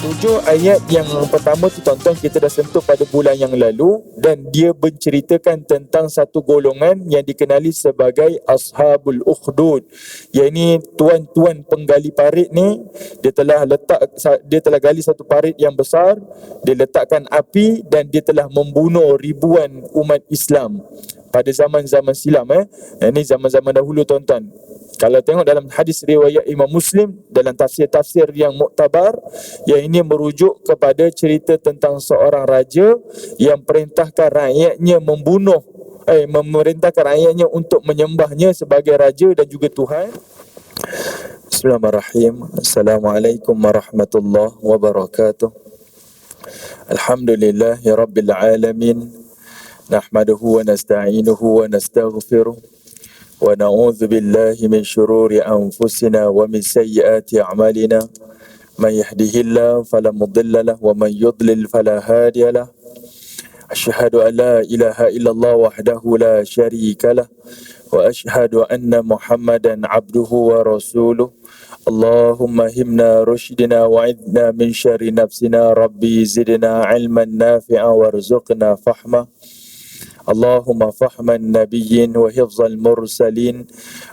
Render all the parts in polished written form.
7 ayat yang pertama tu tuan-tuan kita dah sentuh pada bulan yang lalu, dan dia menceritakan tentang satu golongan yang dikenali sebagai Ashabul Ukhdud. Yang ini tuan-tuan penggali parit ni, dia telah gali satu parit yang besar, dia letakkan api dan dia telah membunuh ribuan umat Islam pada zaman-zaman silam. Ini zaman-zaman dahulu tuan-tuan. Kalau tengok dalam hadis riwayat Imam Muslim, dalam tafsir-tafsir yang muktabar, yang ini merujuk kepada cerita tentang seorang raja yang perintahkan rakyatnya memerintahkan rakyatnya untuk menyembahnya sebagai raja dan juga Tuhan. Bismillahirrahmanirrahim. Assalamualaikum warahmatullahi wabarakatuh. Alhamdulillahi rabbil alamin. Nahmaduhu wa nasta'inuhu wa nastaghfiruh. ونعوذ بالله من شرور أنفسنا ومن سيئات أعمالنا من يهده الله فلا مضل له ومن يضلل فلا هادي له أشهد أن لا إله إلا الله وحده لا شريك له وأشهد أن محمدا عبده ورسوله اللهم همنا رشدنا وعذنا من شر نفسنا ربي زدنا علما نافعا وارزقنا فهما اللهم فهم النبيين وحفظ المرسلين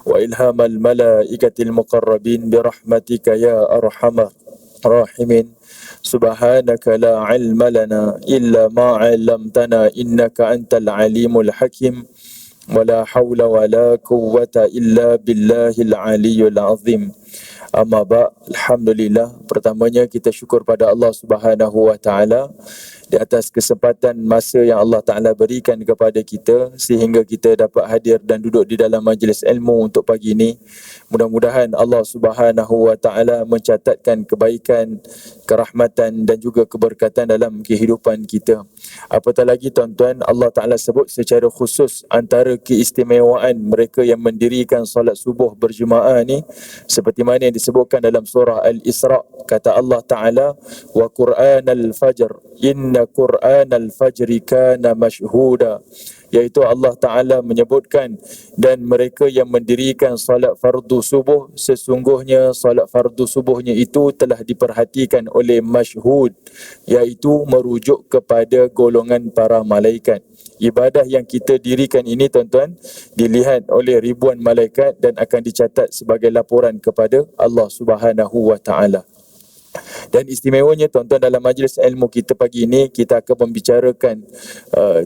وإلهام الملائكة المقربين برحمتك يا أرحم الراحمين سبحانك لا علم لنا إلا ما علمتنا إنك أنت العليم الحكيم ولا حول ولا قوة إلا بالله العلي العظيم. Amma ba', alhamdulillah, pertamanya kita syukur pada Allah Subhanahu wa taala di atas kesempatan masa yang Allah Taala berikan kepada kita sehingga kita dapat hadir dan duduk di dalam majlis ilmu untuk pagi ini. Mudah-mudahan Allah Subhanahu wa taala mencatatkan kebaikan, kerahmatan dan juga keberkatan dalam kehidupan kita. Apatah lagi tuan-tuan, Allah Taala sebut secara khusus antara keistimewaan mereka yang mendirikan solat subuh berjemaah ni, seperti mana yang disebutkan dalam surah Al-Isra, kata Allah Ta'ala, wa Qur'anal Fajr, inna Qur'anal Fajri kana mashhuda, iaitu Allah Ta'ala menyebutkan, dan mereka yang mendirikan salat fardu subuh, sesungguhnya salat fardu subuhnya itu telah diperhatikan oleh mashhud, iaitu merujuk kepada golongan para malaikat. Ibadah yang kita dirikan ini tuan-tuan dilihat oleh ribuan malaikat dan akan dicatat sebagai laporan kepada Allah Subhanahu wa taala. Dan istimewanya tuan-tuan, dalam majlis ilmu kita pagi ini kita akan membicarakan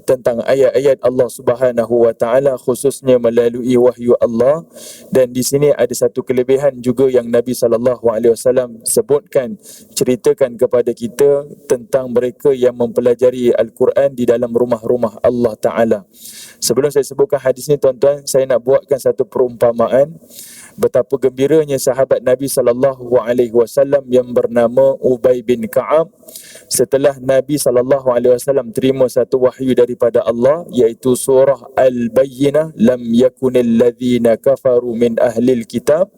tentang ayat-ayat Allah Subhanahu wa taala, khususnya melalui wahyu Allah. Dan di sini ada satu kelebihan juga yang Nabi sallallahu alaihi wasallam sebutkan, ceritakan kepada kita tentang mereka yang mempelajari Al-Quran di dalam rumah-rumah Allah Taala. Sebelum saya sebutkan hadis ni tuan-tuan, saya nak buatkan satu perumpamaan betapa gembiranya sahabat Nabi sallallahu alaihi wasallam yang bernama Ubay bin Ka'ab setelah Nabi sallallahu alaihi wasallam terima satu wahyu daripada Allah, iaitu surah Al-Bayyinah, lam yakunil ladzina kafaru min ahlil kitab.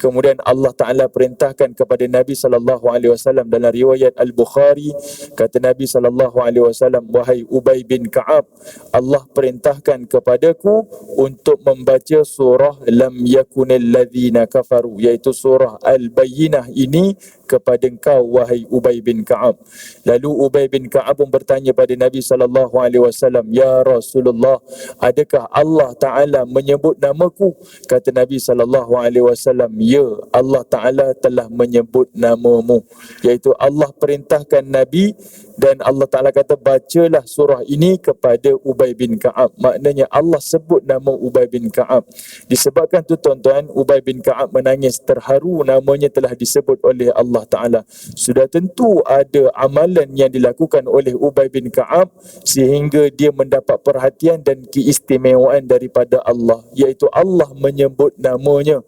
Kemudian Allah Taala perintahkan kepada Nabi sallallahu alaihi wasallam dalam riwayat Al-Bukhari, kata Nabi sallallahu alaihi wasallam, wahai Ubay bin Ka'ab, Allah perintahkan kepadaku untuk membaca surah lam yakunil ladzina kafaru, iaitu surah Al-Bayyinah ini kepada engkau wahai Ubay bin Ka'ab. Lalu Ubay bin Ka'ab pun bertanya pada Nabi sallallahu alaihi wasallam, ya Rasulullah, adakah Allah Taala menyebut namaku? Kata Nabi sallallahu alaihi wasallam, ya, Allah Taala telah menyebut namamu, iaitu Allah perintahkan Nabi dan Allah Ta'ala kata bacalah surah ini kepada Ubay bin Ka'ab. Maknanya Allah sebut nama Ubay bin Ka'ab. Disebabkan tu tuan-tuan, Ubay bin Ka'ab menangis terharu, namanya telah disebut oleh Allah Ta'ala. Sudah tentu ada amalan yang dilakukan oleh Ubay bin Ka'ab sehingga dia mendapat perhatian dan keistimewaan daripada Allah, iaitu Allah menyebut namanya.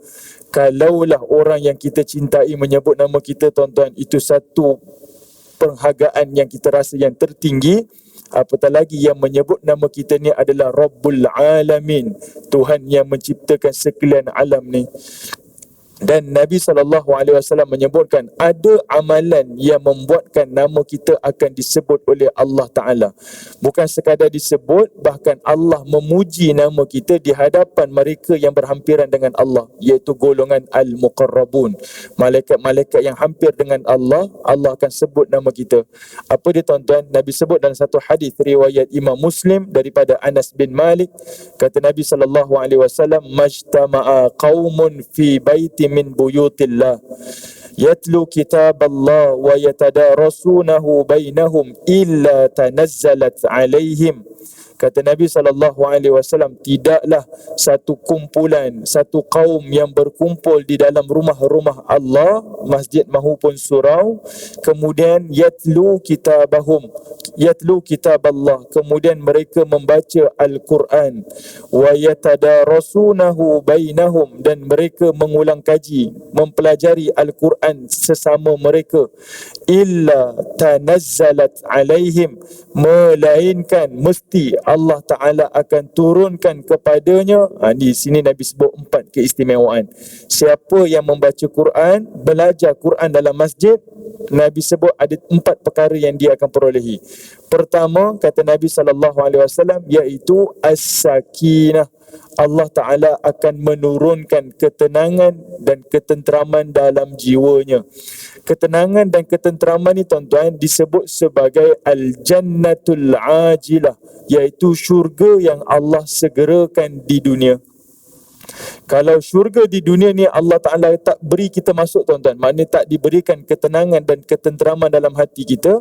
Kalaulah orang yang kita cintai menyebut nama kita tuan-tuan, itu satu penghargaan yang kita rasa yang tertinggi. Apatah lagi yang menyebut nama kita ni adalah Rabbul Alamin, Tuhan yang menciptakan sekalian alam ni. Dan Nabi SAW menyebutkan ada amalan yang membuatkan nama kita akan disebut oleh Allah Ta'ala. Bukan sekadar disebut, bahkan Allah memuji nama kita di hadapan mereka yang berhampiran dengan Allah, iaitu golongan Al-Muqarrabun. Malaikat-malaikat yang hampir dengan Allah, Allah akan sebut nama kita. Apa dia tuan-tuan? Nabi sebut dalam satu hadis riwayat Imam Muslim daripada Anas bin Malik. Kata Nabi SAW, "Majtama'a qaumun fi baiti min buyutillah yatlu kitab Allah wa yatadarasunahu bainahum illa tanazzalat alaihim." Kata Nabi SAW, tidaklah satu kumpulan, satu kaum yang berkumpul di dalam rumah-rumah Allah, masjid mahupun surau, kemudian yatlu kitab Allah, kemudian mereka membaca Al-Quran, wa yatadarasunahu bainahum, dan mereka mengulang kaji, mempelajari Al-Quran sesama mereka, illa tanazzalat alaihim, melainkan mesti Allah Ta'ala akan turunkan kepadanya. Di sini Nabi sebut 4 keistimewaan. Siapa yang membaca Quran, belajar Quran dalam masjid, Nabi sebut ada 4 perkara yang dia akan perolehi. Pertama, kata Nabi SAW, iaitu as-sakinah. Allah Ta'ala akan menurunkan ketenangan dan ketenteraman dalam jiwanya. Ketenangan dan ketenteraman ni tuan-tuan disebut sebagai al-jannatul ajilah, iaitu syurga yang Allah segerakan di dunia. Kalau syurga di dunia ni Allah Ta'ala tak beri kita masuk tuan-tuan, maknanya tak diberikan ketenangan dan ketenteraman dalam hati kita,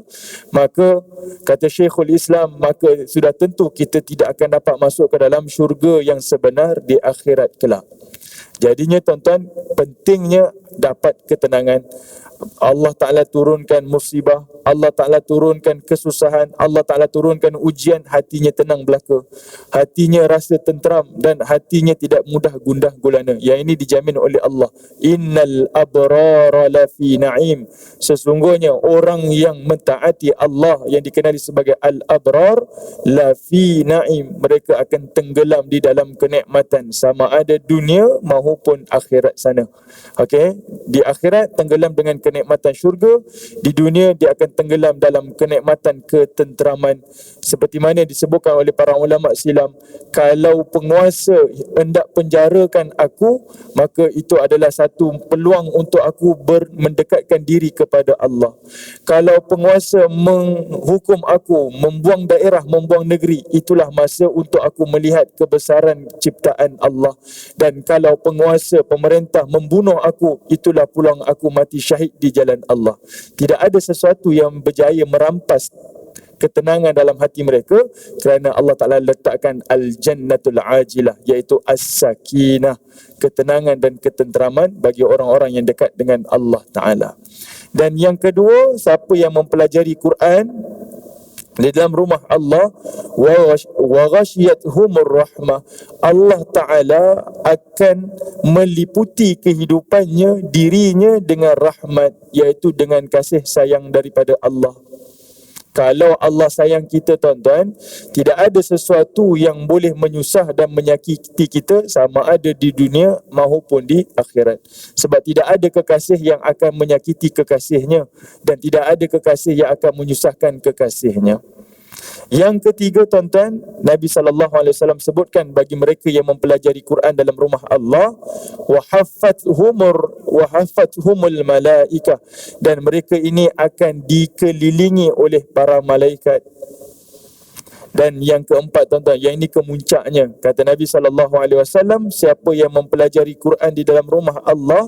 maka kata Syekhul Islam, maka sudah tentu kita tidak akan dapat masuk ke dalam syurga yang sebenar di akhirat kelak. Jadinya tuan-tuan, pentingnya dapat ketenangan. Allah Ta'ala turunkan musibah, Allah Ta'ala turunkan kesusahan, Allah Ta'ala turunkan ujian, hatinya tenang belaka, hatinya rasa tenteram, dan hatinya tidak mudah gundah gulana. Yang ini dijamin oleh Allah. Innal abrara lafi na'im. Sesungguhnya orang yang mentaati Allah, yang dikenali sebagai al-abrar, lafi na'im, mereka akan tenggelam di dalam kenikmatan, sama ada dunia maupun akhirat sana. Okey, di akhirat tenggelam dengan kenikmatan syurga, di dunia dia akan tenggelam dalam kenikmatan ketenteraman. Seperti mana disebutkan oleh para ulama silam, kalau penguasa hendak penjarakan aku, maka itu adalah satu peluang untuk aku mendekatkan diri kepada Allah. Kalau penguasa menghukum aku, membuang daerah, membuang negeri, itulah masa untuk aku melihat kebesaran ciptaan Allah. Dan kalau penguasa, pemerintah membunuh aku, itulah peluang aku mati syahid di jalan Allah. Tidak ada sesuatu yang berjaya merampas ketenangan dalam hati mereka, kerana Allah Ta'ala letakkan al-jannatul ajilah, iaitu as-sakinah, ketenangan dan ketenteraman bagi orang-orang yang dekat dengan Allah Ta'ala. Dan yang kedua, siapa yang mempelajari Quran di dalam rumah Allah, wa ghashiyatuhumur rahmah, Allah Ta'ala akan meliputi kehidupannya, dirinya dengan rahmat, iaitu dengan kasih sayang daripada Allah. Kalau Allah sayang kita tuan-tuan, tidak ada sesuatu yang boleh menyusah dan menyakiti kita, sama ada di dunia maupun di akhirat. Sebab tidak ada kekasih yang akan menyakiti kekasihnya, dan tidak ada kekasih yang akan menyusahkan kekasihnya. Yang ketiga tuan-tuan, Nabi SAW sebutkan bagi mereka yang mempelajari Quran dalam rumah Allah, wa haffathumul malaikah, dan mereka ini akan dikelilingi oleh para malaikat. Dan yang keempat tuan-tuan, yang ini kemuncaknya, kata Nabi SAW, siapa yang mempelajari Quran di dalam rumah Allah,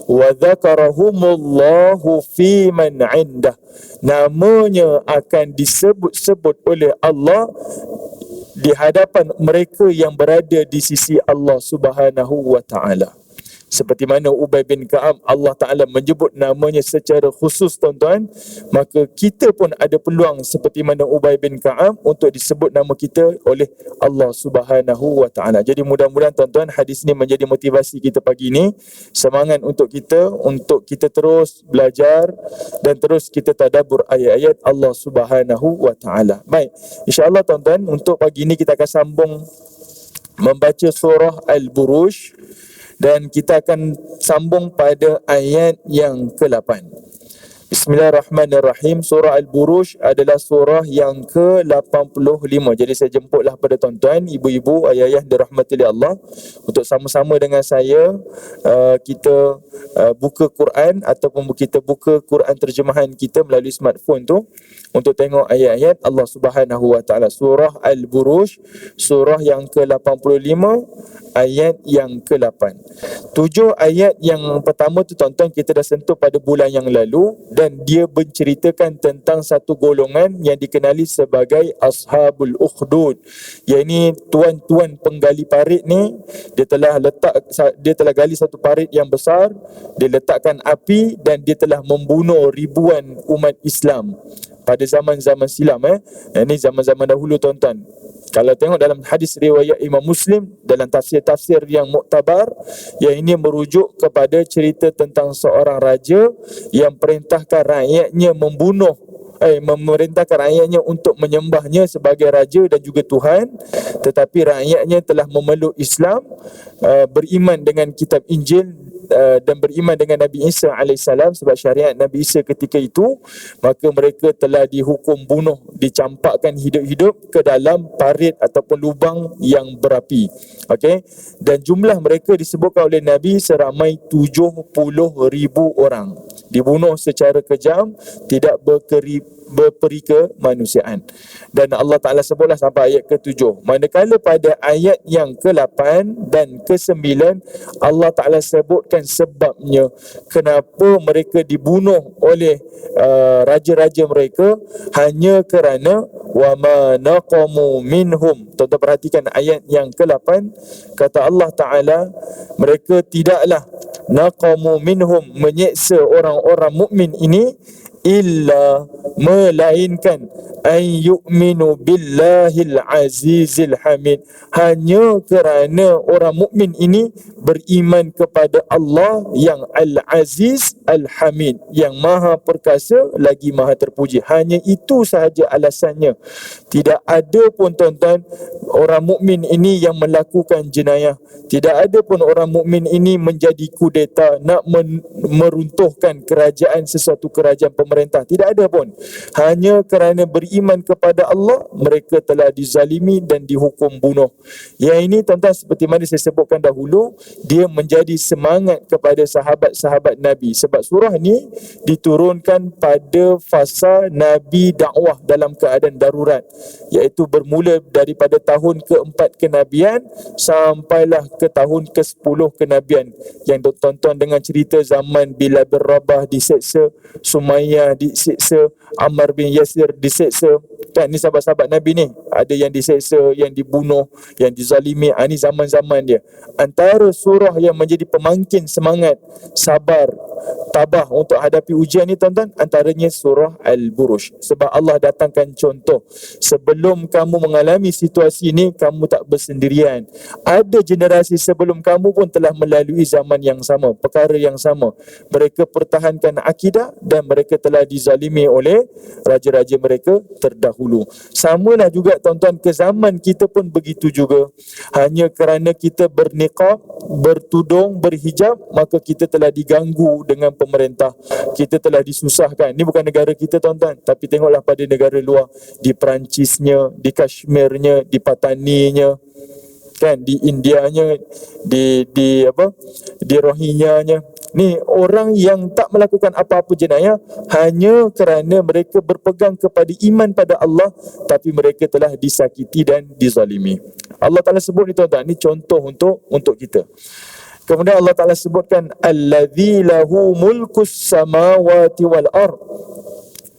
wa dzakarahumullahu fi man 'indah, namanya akan disebut-sebut oleh Allah di hadapan mereka yang berada di sisi Allah Subhanahu wa Ta'ala. Seperti mana Ubay bin Ka'ab, Allah Ta'ala menyebut namanya secara khusus tuan-tuan, maka kita pun ada peluang seperti mana Ubay bin Ka'ab untuk disebut nama kita oleh Allah Subhanahu wa Ta'ala. Jadi mudah-mudahan tuan-tuan, hadis ini menjadi motivasi kita pagi ini, semangat untuk kita terus belajar dan terus kita tadabbur ayat-ayat Allah Subhanahu wa Ta'ala. Baik, insya-Allah tuan-tuan, untuk pagi ini kita akan sambung membaca surah Al-Buruj. Dan kita akan sambung pada ayat yang ke-8. Bismillahirrahmanirrahim. Surah Al-Buruj adalah surah yang ke-85. Jadi saya jemputlah pada tuan-tuan, ibu-ibu, ayah-ayah dirahmati oleh Allah, untuk sama-sama dengan saya kita buka Quran ataupun kita buka Quran terjemahan kita melalui smartphone tu untuk tengok ayat-ayat Allah Subhanahu Wa Taala. Surah Al-Buruj, surah yang ke-85, ayat yang ke-8. 7 ayat yang pertama tu tuan-tuan kita dah sentuh pada bulan yang lalu, dan dia menceritakan tentang satu golongan yang dikenali sebagai Ashabul Ukhdud. Yang ini tuan-tuan penggali parit ni, dia telah gali satu parit yang besar, dia letakkan api dan dia telah membunuh ribuan umat Islam pada zaman-zaman silam. Ini zaman-zaman dahulu tuan-tuan. Kalau tengok dalam hadis riwayat Imam Muslim, dalam tafsir-tafsir yang muktabar, yang ini merujuk kepada cerita tentang seorang raja yang perintahkan rakyatnya memerintahkan rakyatnya untuk menyembahnya sebagai raja dan juga Tuhan, tetapi rakyatnya telah memeluk Islam, beriman dengan kitab Injil dan beriman dengan Nabi Isa AS sebab syariat Nabi Isa ketika itu, maka mereka telah dihukum bunuh, dicampakkan hidup-hidup ke dalam parit ataupun lubang yang berapi. Okey, dan jumlah mereka disebutkan oleh Nabi seramai 70,000 orang, dibunuh secara kejam, tidak berperi kemanusiaan. Dan Allah Ta'ala sebutlah sampai ayat ke-7. Manakala pada ayat yang ke-8 dan ke-9, Allah Ta'ala sebutkan sebabnya kenapa mereka dibunuh oleh raja-raja mereka, hanya kerana وَمَا نَقَمُوا مِنْهُمْ. Tuan-tuan perhatikan ayat yang ke-8, kata Allah Ta'ala, mereka tidaklah naqamu minhum, menyeksa orang-orang mukmin ini, illa, melainkan, an yu'minu billahil azizil hamid, hanya kerana orang mukmin ini beriman kepada Allah yang al-aziz al-hamid, yang maha perkasa lagi maha terpuji. Hanya itu sahaja alasannya. Tidak ada pun tuan-tuan orang mukmin ini yang melakukan jenayah. Tidak ada pun orang mukmin ini menjadi kudeta, nak meruntuhkan sesuatu kerajaan pemerintah. Tidak ada pun. Hanya kerana beriman kepada Allah, mereka telah dizalimi dan dihukum bunuh. Yang ini tuan-tuan, seperti mana saya sebutkan dahulu, dia menjadi semangat kepada sahabat-sahabat Nabi. Sebab surah ni diturunkan pada fasa Nabi dakwah dalam keadaan darurat, iaitu bermula daripada tahun ke-4 kenabian sampailah ke tahun ke-10 kenabian, yang tuan-tuan dengan cerita zaman Bilal bin Rabah diseksa, Sumayyah diseksa, Ammar bin Yasir diseksa. Kan ni sahabat-sahabat Nabi ni, ada yang diseksa, yang dibunuh, yang dizalimi. Ni zaman-zaman dia. Antara surah yang menjadi pemangkin semangat, sabar, tabah untuk hadapi ujian ni tuan-tuan, antaranya surah Al-Buruj. Sebab Allah datangkan contoh, sebelum kamu mengalami situasi ni, kamu tak bersendirian. Ada generasi sebelum kamu pun telah melalui zaman yang sama, perkara yang sama. Mereka pertahankan akidah dan mereka telah dizalimi oleh raja-raja mereka terdahulu. Samalah juga tuan-tuan, ke zaman kita pun begitu juga. Hanya kerana kita berniqab, bertudung, berhijab, maka kita telah diganggu dengan pemerintah. Kita telah disusahkan. Ini bukan negara kita tuan-tuan, tapi tengoklah pada negara luar, di Perancisnya, di Kashmirnya, di Pataninya, kan, di Indianya, di Rohingyanya. Ni orang yang tak melakukan apa-apa jenayah, hanya kerana mereka berpegang kepada iman pada Allah, tapi mereka telah disakiti dan dizalimi. Allah Ta'ala sebut ni tuan-tuan, ni contoh untuk kita. Kemudian Allah Ta'ala sebutkan allazi lahu mulkus samawati wal ard.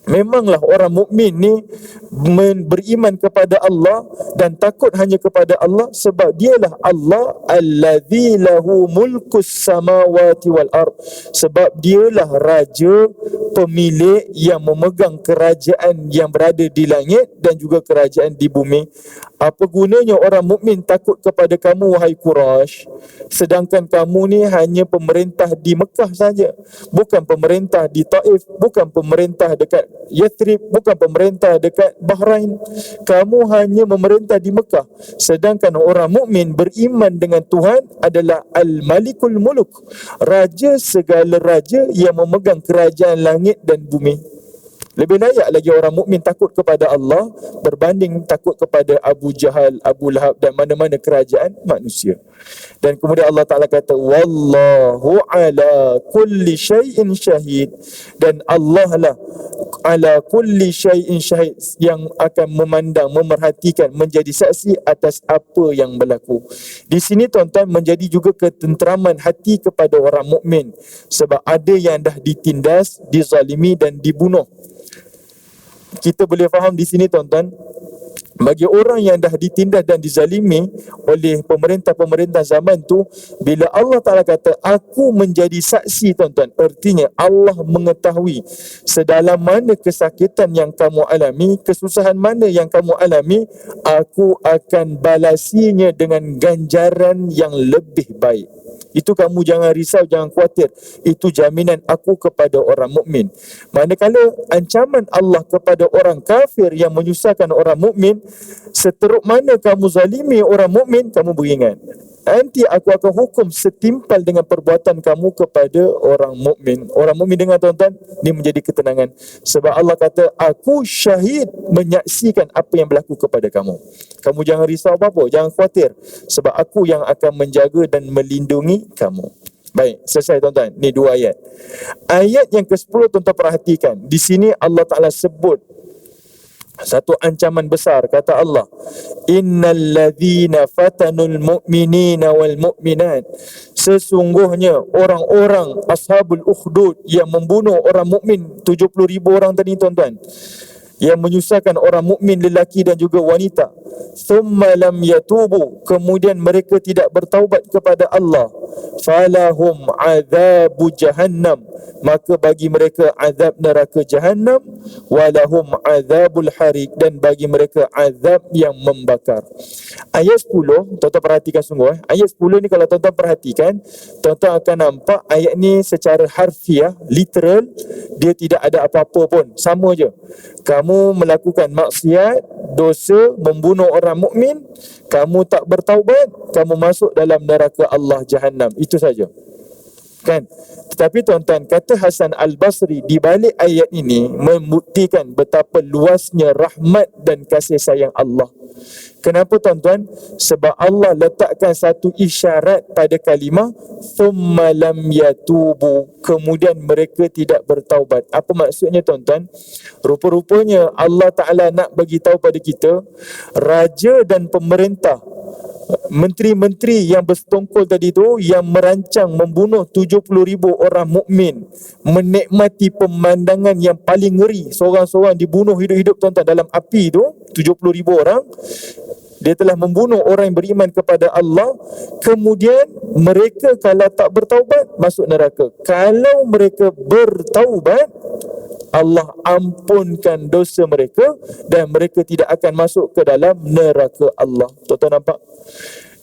Memanglah orang mukmin ni beriman kepada Allah dan takut hanya kepada Allah, sebab dialah Allah allazi lahu mulkus samawati wal ard, sebab dialah raja pemilik yang memegang kerajaan yang berada di langit dan juga kerajaan di bumi. Apa gunanya orang mukmin takut kepada kamu wahai Quraisy, sedangkan kamu ni hanya pemerintah di Mekah saja, bukan pemerintah di Taif, bukan pemerintah dekat Yathrib, bukan pemerintah dekat Bahrain. Kamu hanya memerintah di Mekah, sedangkan orang mukmin beriman dengan Tuhan adalah Al-Malikul Muluk, raja segala raja yang memegang kerajaan langit dan bumi. Lebih layak lagi orang mukmin takut kepada Allah berbanding takut kepada Abu Jahal, Abu Lahab dan mana-mana kerajaan manusia. Dan kemudian Allah Ta'ala kata, Wallahu ala kulli syai'in syahid. Dan Allah lah ala kulli syai'in syahid, yang akan memandang, memerhatikan, menjadi saksi atas apa yang berlaku. Di sini tuan-tuan menjadi juga ketenteraman hati kepada orang mukmin, sebab ada yang dah ditindas, dizalimi dan dibunuh. Kita boleh faham di sini tuan-tuan, bagi orang yang dah ditindas dan dizalimi oleh pemerintah-pemerintah zaman tu, bila Allah Ta'ala kata aku menjadi saksi tuan-tuan, artinya Allah mengetahui sedalam mana kesakitan yang kamu alami, kesusahan mana yang kamu alami, aku akan balasinya dengan ganjaran yang lebih baik. Itu kamu jangan risau, jangan khawatir. Itu jaminan aku kepada orang mukmin. Manakala ancaman Allah kepada orang kafir yang menyusahkan orang mukmin, seteruk mana kamu zalimi orang mukmin, kamu beringat, nanti aku akan hukum setimpal dengan perbuatan kamu kepada orang mukmin. Orang mukmin dengar tuan-tuan, ini menjadi ketenangan. Sebab Allah kata, aku syahid menyaksikan apa yang berlaku kepada kamu. Kamu jangan risau apa-apa, jangan khawatir, sebab aku yang akan menjaga dan melindungi kamu. Baik, selesai tuan-tuan. Ni 2 ayat. Ayat yang ke-10 tuan-tuan perhatikan. Di sini Allah Ta'ala sebut satu ancaman besar. Kata Allah, innal ladzina fatanul mu'minina wal mu'minat, sesungguhnya orang-orang ashabul ukhdud yang membunuh orang mukmin 70,000 orang tadi tuan-tuan, yang menyusahkan orang mukmin lelaki dan juga wanita, thumma lam yatubu, kemudian mereka tidak bertaubat kepada Allah, falahum azabu jahannam, maka bagi mereka azab neraka jahannam, walahum azabul harik, dan bagi mereka azab yang membakar. Ayat 10, tuan-tuan perhatikan sungguh. Ayat 10 ni kalau tuan-tuan perhatikan, tuan-tuan akan nampak ayat ni secara harfiah, literal, dia tidak ada apa-apa pun, sama je. Kamu melakukan maksiat, dosa, membunuh orang mukmin, kamu tak bertaubat, kamu masuk dalam neraka Allah jahannam. Itu saja. Kan? Tetapi tuan-tuan, kata Hasan Al-Basri di balik ayat ini membuktikan betapa luasnya rahmat dan kasih sayang Allah. Kenapa tuan-tuan? Sebab Allah letakkan satu isyarat pada kalimah thumma lam yatubu, kemudian mereka tidak bertaubat. Apa maksudnya tuan-tuan? Rupa-rupanya Allah Ta'ala nak bagi tahu pada kita, raja dan pemerintah, menteri-menteri yang bersetongkol tadi tu, yang merancang membunuh 70,000 orang mukmin, menikmati pemandangan yang paling ngeri, seorang-seorang dibunuh hidup-hidup tuan-tuan dalam api tu, 70,000 orang. Dia telah membunuh orang yang beriman kepada Allah. Kemudian mereka kalau tak bertaubat, masuk neraka. Kalau mereka bertaubat, Allah ampunkan dosa mereka dan mereka tidak akan masuk ke dalam neraka Allah. Tuan-tuan nampak?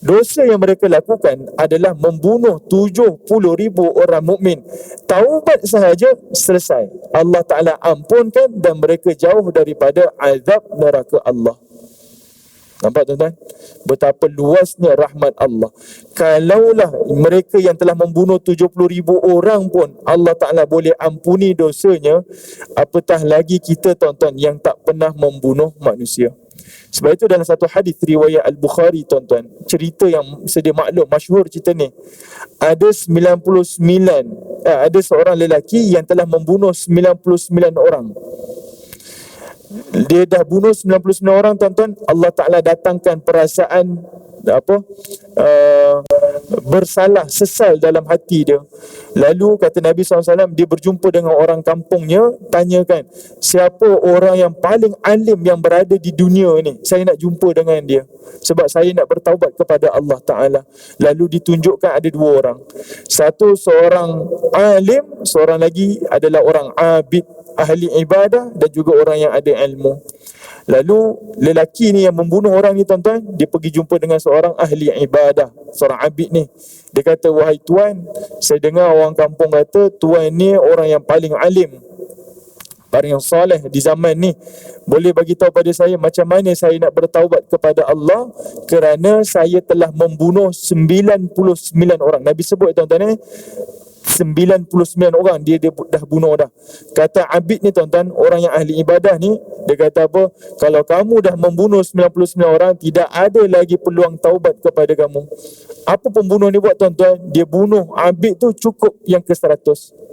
Dosa yang mereka lakukan adalah membunuh 70,000 orang mukmin. Taubat sahaja selesai, Allah Ta'ala ampunkan dan mereka jauh daripada azab neraka Allah. Nampak tuan-tuan? Betapa luasnya rahmat Allah. Kalaulah mereka yang telah membunuh 70,000 orang pun Allah Ta'ala boleh ampuni dosanya, apatah lagi kita tuan-tuan yang tak pernah membunuh manusia. Sebab itu dalam satu hadis riwayat Al-Bukhari tuan-tuan, cerita yang sedia maklum, masyhur cerita ni. Ada seorang lelaki yang telah membunuh 99 orang. Dia dah bunuh 99 orang tuan-tuan. Allah Ta'ala datangkan perasaan bersalah, sesal dalam hati dia. Lalu kata Nabi SAW, dia berjumpa dengan orang kampungnya, tanyakan, siapa orang yang paling alim yang berada di dunia ni? Saya nak jumpa dengan dia, sebab saya nak bertaubat kepada Allah Ta'ala. Lalu ditunjukkan ada dua orang. Satu seorang alim, seorang lagi adalah orang abid, ahli ibadah, dan juga orang yang ada ilmu. Lalu lelaki ni yang membunuh orang ni tuan-tuan, dia pergi jumpa dengan seorang ahli ibadah, seorang abid ni. Dia kata, wahai tuan, saya dengar orang kampung kata tuan ni orang yang paling alim, paling soleh di zaman ni. Boleh bagi tahu pada saya macam mana saya nak bertaubat kepada Allah kerana saya telah membunuh 99 orang. Nabi sebut tuan-tuan 99 orang dia dah bunuh dah. Kata abid ni tuan-tuan, orang yang ahli ibadah ni, dia kata apa? Kalau kamu dah membunuh 99 orang, tidak ada lagi peluang taubat kepada kamu. Apa pembunuh ni buat tuan-tuan? Dia bunuh abid tu cukup yang ke 100.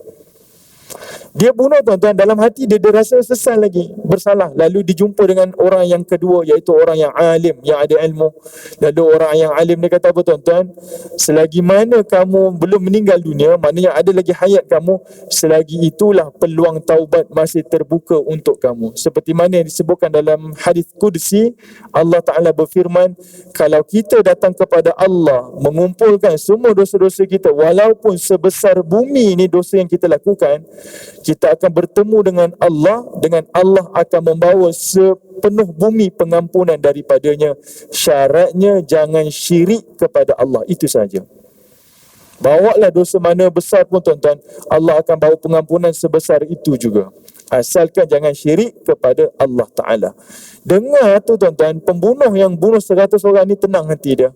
Dia bunuh tuan-tuan, dalam hati dia rasa sesal lagi, bersalah. Lalu dijumpa dengan orang yang kedua, iaitu orang yang alim, yang ada ilmu. Lalu orang yang alim dia kata apa tuan-tuan? Selagi mana kamu belum meninggal dunia, maknanya ada lagi hayat kamu, selagi itulah peluang taubat masih terbuka untuk kamu. Seperti mana yang disebutkan dalam hadis Qudsi, Allah Ta'ala berfirman, kalau kita datang kepada Allah, mengumpulkan semua dosa-dosa kita, walaupun sebesar bumi ni dosa yang kita lakukan, kita akan bertemu dengan Allah akan membawa sepenuh bumi pengampunan daripadanya. Syaratnya jangan syirik kepada Allah, itu saja. Bawalah dosa mana besar pun tuan-tuan, Allah akan bawa pengampunan sebesar itu juga, asalkan jangan syirik kepada Allah Ta'ala. Dengar tu tuan-tuan, pembunuh yang bunuh 100 orang ni tenang hati dia.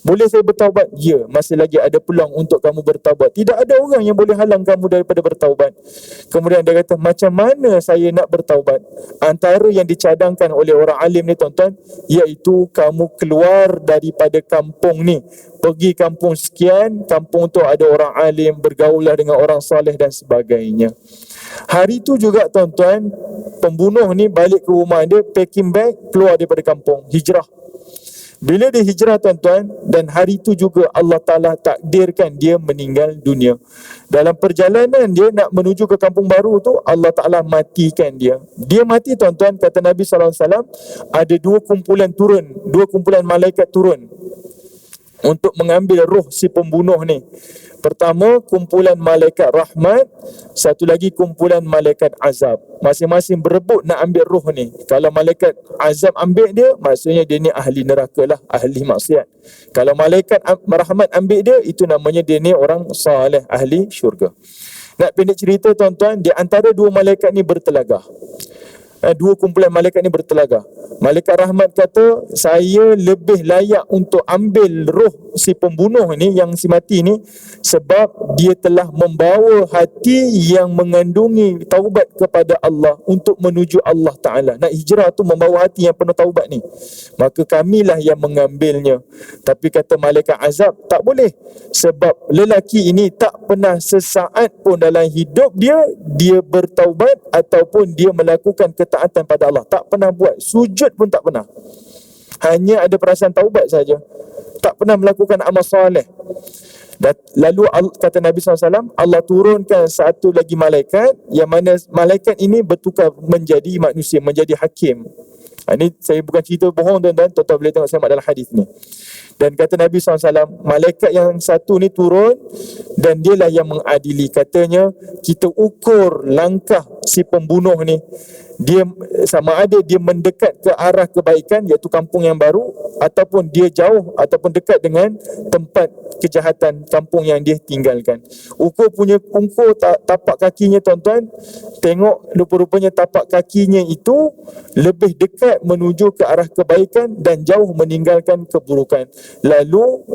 Boleh saya bertaubat? Ya, masih lagi ada peluang untuk kamu bertaubat. Tidak ada orang yang boleh halang kamu daripada bertaubat. Kemudian dia kata, macam mana saya nak bertaubat? Antara yang dicadangkan oleh orang alim ni tuan-tuan, iaitu kamu keluar daripada kampung ni, pergi kampung sekian, kampung tu ada orang alim, bergaulah dengan orang soleh dan sebagainya. Hari tu juga tuan-tuan, pembunuh ni balik ke rumah dia, packing bag, keluar daripada kampung, hijrah. Bila dia hijrah tuan-tuan, dan hari itu juga Allah Ta'ala takdirkan dia meninggal dunia. Dalam perjalanan dia nak menuju ke kampung baru tu, Allah Ta'ala matikan dia. Dia mati tuan-tuan, kata Nabi SAW, ada dua kumpulan malaikat turun untuk mengambil roh si pembunuh ni. Pertama, kumpulan malaikat rahmat, satu lagi kumpulan malaikat azab. Masing-masing berebut nak ambil roh ni. Kalau malaikat azab ambil dia, maksudnya dia ni ahli neraka lah, ahli maksiat. Kalau malaikat rahmat ambil dia, itu namanya dia ni orang saleh, ahli syurga. Nak pendek cerita tuan-tuan, di antara dua malaikat ni bertelagah. Dua kumpulan malaikat ni bertelagah. Malaikat rahmat kata, saya lebih layak untuk ambil roh si pembunuh ni, yang si mati ni, sebab dia telah membawa hati yang mengandungi taubat kepada Allah untuk menuju Allah Ta'ala. Nak hijrah tu membawa hati yang penuh taubat ni, maka kamilah yang mengambilnya. Tapi kata malaikat azab, tak boleh, sebab lelaki ini tak pernah sesaat pun dalam hidup dia bertaubat ataupun dia melakukan ketaatan pada Allah. Tak pernah buat sujud pun, tak pernah. Hanya ada perasaan taubat saja, tak pernah melakukan amal soleh. Lalu kata Nabi SAW, Allah turunkan satu lagi malaikat, yang mana malaikat ini bertukar menjadi manusia, menjadi hakim. Ini saya bukan cerita bohong tuan-tuan, tuan-tuan boleh tengok sama dalam hadis ni. Dan kata Nabi SAW, malaikat yang satu ni turun, dan dialah yang mengadili. Katanya, kita ukur langkah si pembunuh ni, dia sama ada dia mendekat ke arah kebaikan, iaitu kampung yang baru, ataupun dia jauh ataupun dekat dengan tempat kejahatan, kampung yang dia tinggalkan. Ukur tapak kakinya tuan-tuan, tengok rupa-rupanya tapak kakinya itu lebih dekat menuju ke arah kebaikan dan jauh meninggalkan keburukan. Lalu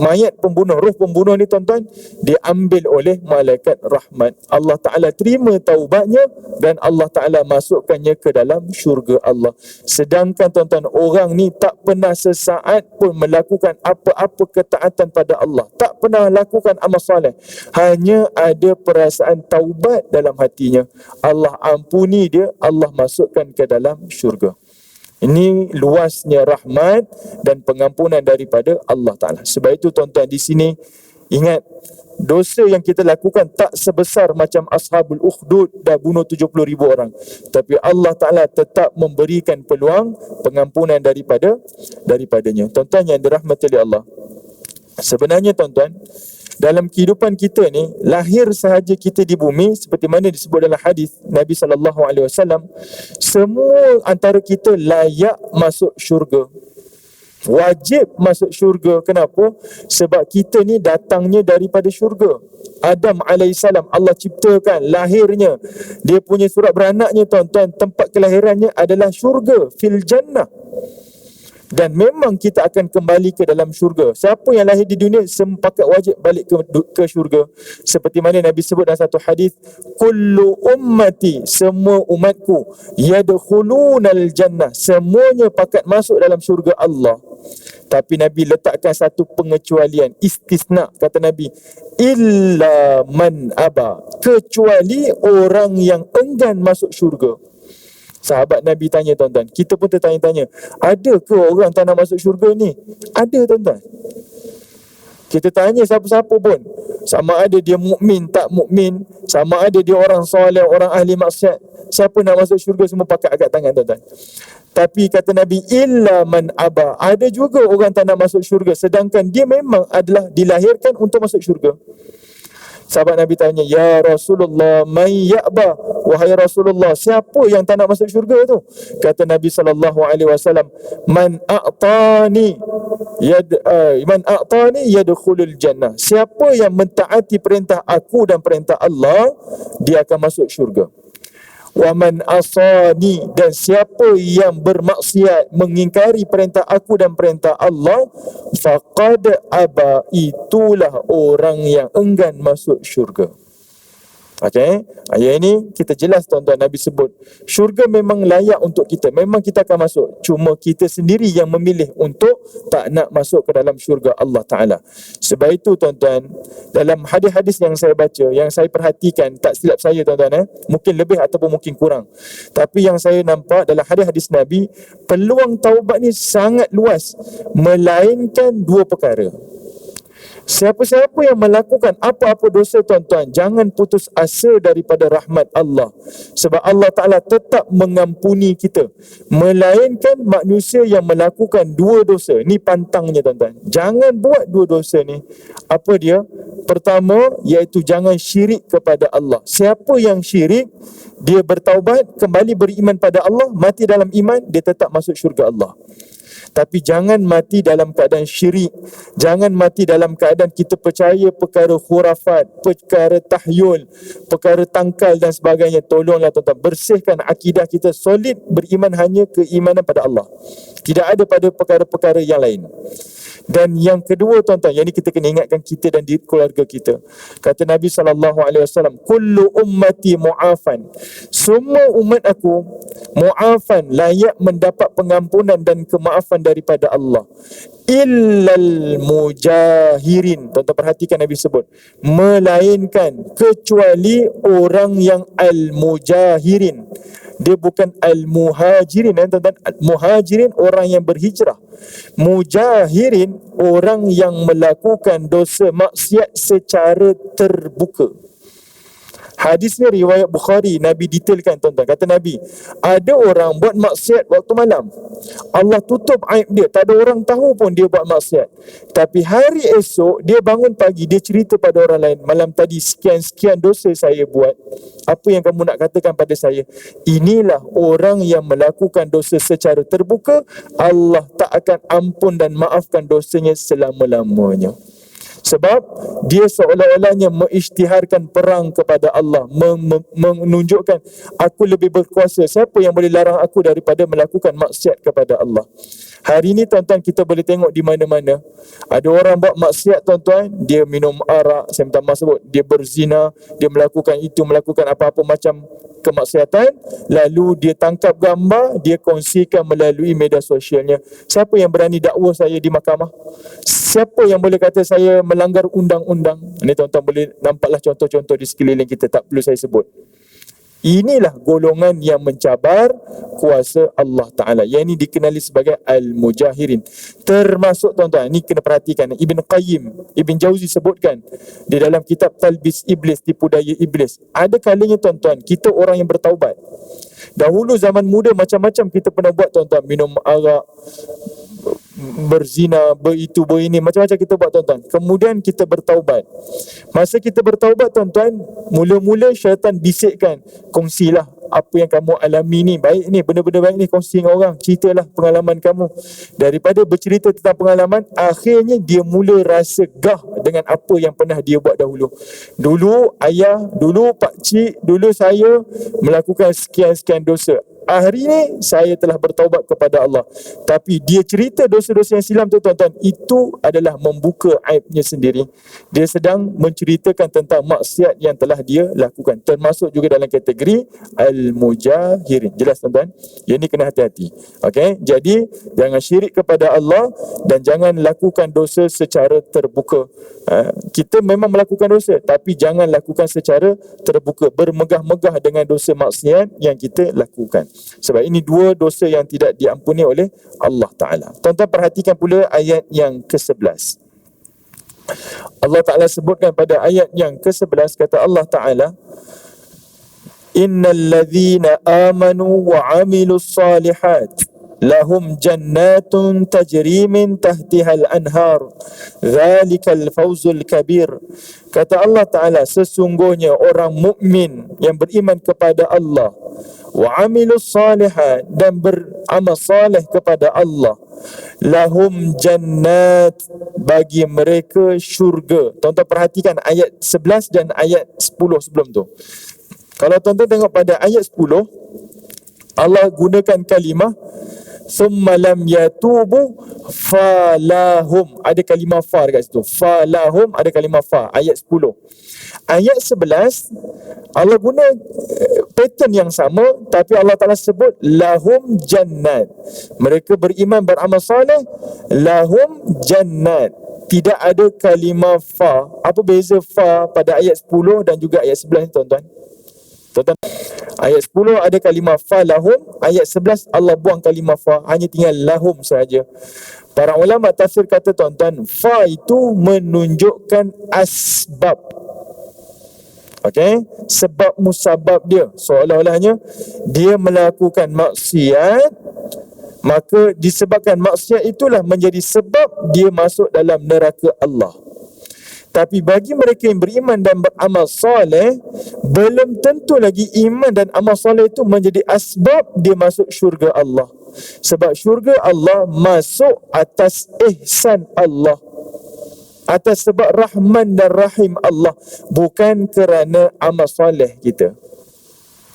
mayat pembunuh, roh pembunuh ni tuan-tuan, diambil oleh malaikat rahmat. Allah Ta'ala terima taubatnya dan Allah Ta'ala masukkannya ke dalam syurga Allah. Sedangkan tuan-tuan, orang ni tak pernah sesaat pun melakukan apa-apa ketaatan pada Allah, tak pernah lakukan amal soleh, hanya ada perasaan taubat dalam hatinya. Allah ampuni dia, Allah masukkan ke dalam syurga. Ini luasnya rahmat dan pengampunan daripada Allah Ta'ala. Sebab itu tuan-tuan, di sini ingat, dosa yang kita lakukan tak sebesar macam Ashabul Ukhdud dah bunuh 70,000 orang. Tapi Allah Ta'ala tetap memberikan peluang pengampunan daripadanya. Tuan-tuan yang dirahmati oleh Allah, sebenarnya tuan-tuan, dalam kehidupan kita ni, lahir sahaja kita di bumi, seperti mana disebut dalam hadis Nabi SAW, semua antara kita layak masuk syurga, wajib masuk syurga. Kenapa? Sebab kita ni datangnya daripada syurga. Adam AS, Allah ciptakan lahirnya, dia punya surat beranaknya tuan-tuan, tempat kelahirannya adalah syurga, fil jannah. Dan memang kita akan kembali ke dalam syurga. Siapa yang lahir di dunia sempakat wajib balik ke syurga. Seperti mana Nabi sebut dalam satu hadis, kullu ummati, semua umatku, yadkhulunal jannah, semuanya pakat masuk dalam syurga Allah. Tapi Nabi letakkan satu pengecualian, istisna, kata Nabi, illa man aba, kecuali orang yang enggan masuk syurga. Sahabat Nabi tanya tuan-tuan, kita pun tertanya-tanya, ada ke orang tak nak masuk syurga ni? Ada tuan-tuan. Kita tanya siapa-siapa pun, sama ada dia mukmin tak mukmin, sama ada dia orang soleh, orang ahli maksiat, siapa nak masuk syurga semua pakat angkat tangan tuan-tuan. Tapi kata Nabi, illa man aba, ada juga orang tak nak masuk syurga, sedangkan dia memang adalah dilahirkan untuk masuk syurga. Sahabat Nabi tanya, ya Rasulullah, man ya'ba, wahai Rasulullah, siapa yang tak nak masuk syurga tu? Kata Nabi SAW, man a'tani yadkhulul jannah, siapa yang mentaati perintah aku dan perintah Allah, dia akan masuk syurga. Wa man asani, dan siapa yang bermaksiat, mengingkari perintah aku dan perintah Allah, faqad aba, itulah orang yang enggan masuk syurga. Okey, ayat ini kita jelas tuan-tuan, Nabi sebut syurga memang layak untuk kita, memang kita akan masuk, cuma kita sendiri yang memilih untuk tak nak masuk ke dalam syurga Allah Ta'ala. Sebab itu tuan-tuan, dalam hadis-hadis yang saya baca, yang saya perhatikan, tak silap saya tuan-tuan, mungkin lebih ataupun mungkin kurang, tapi yang saya nampak dalam hadis-hadis Nabi, peluang taubat ni sangat luas, melainkan dua perkara. Siapa-siapa yang melakukan apa-apa dosa tuan-tuan, jangan putus asa daripada rahmat Allah. Sebab Allah Ta'ala tetap mengampuni kita. Melainkan manusia yang melakukan dua dosa. Ni pantangnya tuan-tuan. Jangan buat dua dosa ni. Apa dia? Pertama, iaitu jangan syirik kepada Allah. Siapa yang syirik, dia bertaubat, kembali beriman pada Allah, mati dalam iman, dia tetap masuk syurga Allah. Tapi jangan mati dalam keadaan syirik. Jangan mati dalam keadaan kita percaya perkara khurafat, perkara tahyul, perkara tangkal dan sebagainya. Tolonglah tuan-tuan, bersihkan akidah kita solid, beriman hanya keimanan pada Allah. Tidak ada pada perkara-perkara yang lain. Dan yang kedua tuan-tuan, yang ini kita kena ingatkan kita dan diri keluarga kita. Kata Nabi SAW, kullu ummati mu'afan, semua umat aku mu'afan, layak mendapat pengampunan dan kemaafan daripada Allah, illal mujahirin. Tuan-tuan perhatikan Nabi sebut, melainkan, kecuali orang yang al-mujahirin. Dia bukan al-muhajirin, tuan-tuan. Muhajirin orang yang berhijrah. Mujahirin orang yang melakukan dosa maksiat secara terbuka. Hadis ni riwayat Bukhari. Nabi detailkan tuan-tuan. Kata Nabi, ada orang buat maksiat waktu malam, Allah tutup aib dia, tak ada orang tahu pun dia buat maksiat. Tapi hari esok dia bangun pagi, dia cerita pada orang lain, malam tadi sekian-sekian dosa saya buat, apa yang kamu nak katakan pada saya? Inilah orang yang melakukan dosa secara terbuka, Allah tak akan ampun dan maafkan dosanya selama-lamanya. Sebab dia seolah-olahnya mengisytiharkan perang kepada Allah, menunjukkan aku lebih berkuasa, siapa yang boleh larang aku daripada melakukan maksiat kepada Allah. Hari ini tuan-tuan, kita boleh tengok di mana-mana ada orang buat maksiat tuan-tuan, dia minum arak, saya minta maaf sebut, dia berzina, dia melakukan itu, melakukan apa-apa macam kemaksiatan, lalu dia tangkap gambar, dia kongsikan melalui media sosialnya. Siapa yang berani dakwa saya di mahkamah? Siapa yang boleh kata saya melanggar undang-undang? Ini tuan-tuan boleh nampaklah contoh-contoh di sekeliling kita, tak perlu saya sebut. Inilah golongan yang mencabar kuasa Allah Ta'ala. Yang ini dikenali sebagai Al-Mujahirin. Termasuk tuan-tuan, ni kena perhatikan, Ibn Qayyim, Ibn Jauzi sebutkan di dalam kitab Talbis Iblis, Tipu Daya Iblis. Ada kalanya tuan-tuan, kita orang yang bertaubat. Dahulu zaman muda macam-macam kita pernah buat tuan-tuan. Minum arak, berzina, beritu, berini, macam-macam kita buat tuan-tuan. Kemudian kita bertaubat. Masa kita bertaubat tuan-tuan, mula-mula syaitan bisikkan, kongsilah apa yang kamu alami ni, baik ni, benda-benda baik ni, kongsi dengan orang, ceritalah pengalaman kamu. Daripada bercerita tentang pengalaman, akhirnya dia mula rasa gah dengan apa yang pernah dia buat dahulu. Dulu ayah, dulu pakcik, dulu saya melakukan sekian-sekian dosa. Hari ni saya telah bertaubat kepada Allah. Tapi dia cerita dosa-dosa yang silam tu tuan-tuan, itu adalah membuka aibnya sendiri. Dia sedang menceritakan tentang maksiat yang telah dia lakukan. Termasuk juga dalam kategori Al-Mujahirin. Jelas tuan-tuan? Yang ni kena hati-hati. Okay? Jadi jangan syirik kepada Allah dan jangan lakukan dosa secara terbuka. Kita memang melakukan dosa, tapi jangan lakukan secara terbuka, bermegah-megah dengan dosa maksiat yang kita lakukan. Sebab ini dua dosa yang tidak diampuni oleh Allah Ta'ala. Tuan-tuan perhatikan pula ayat yang ke-11. Allah Ta'ala sebutkan pada ayat yang ke-11, kata Allah Ta'ala, Innal ladhina amanu wa amilus salihat lahum jannatun tajri min tahtihal anhar zalikal fawzul kabir. Kata Allah Ta'ala, sesungguhnya orang mukmin yang beriman kepada Allah wa amilus salihat dan beramal saleh kepada Allah, lahum jannat, bagi mereka syurga. Tuan-tuan perhatikan ayat 11 dan ayat 10 sebelum tu. Kalau tuan-tuan tengok pada ayat 10, Allah gunakan kalimah summa lam yatubu falahum. Ada kalimah fa dekat situ. Falahum, ada kalimah fa. Ayat 10. Ayat 11 Allah guna pattern yang sama, tapi Allah Ta'ala sebut lahum jannat. Mereka beriman beramal saleh, lahum jannat. Tidak ada kalimah fa. Apa beza fa pada ayat 10 dan juga ayat 11 ni tuan-tuan? Tuan-tuan, ayat 10 ada kalimah fa lahum, ayat 11 Allah buang kalimah fa, hanya tinggal lahum sahaja. Para ulama tafsir kata tuan-tuan, fa itu menunjukkan asbab. Okey, sebab musabab dia, seolah-olahnya dia melakukan maksiat, maka disebabkan maksiat itulah menjadi sebab dia masuk dalam neraka Allah. Tapi bagi mereka yang beriman dan beramal soleh, belum tentu lagi iman dan amal soleh itu menjadi asbab dia masuk syurga Allah. Sebab syurga Allah masuk atas ihsan Allah, atas sebab rahman dan rahim Allah, bukan kerana amal soleh kita.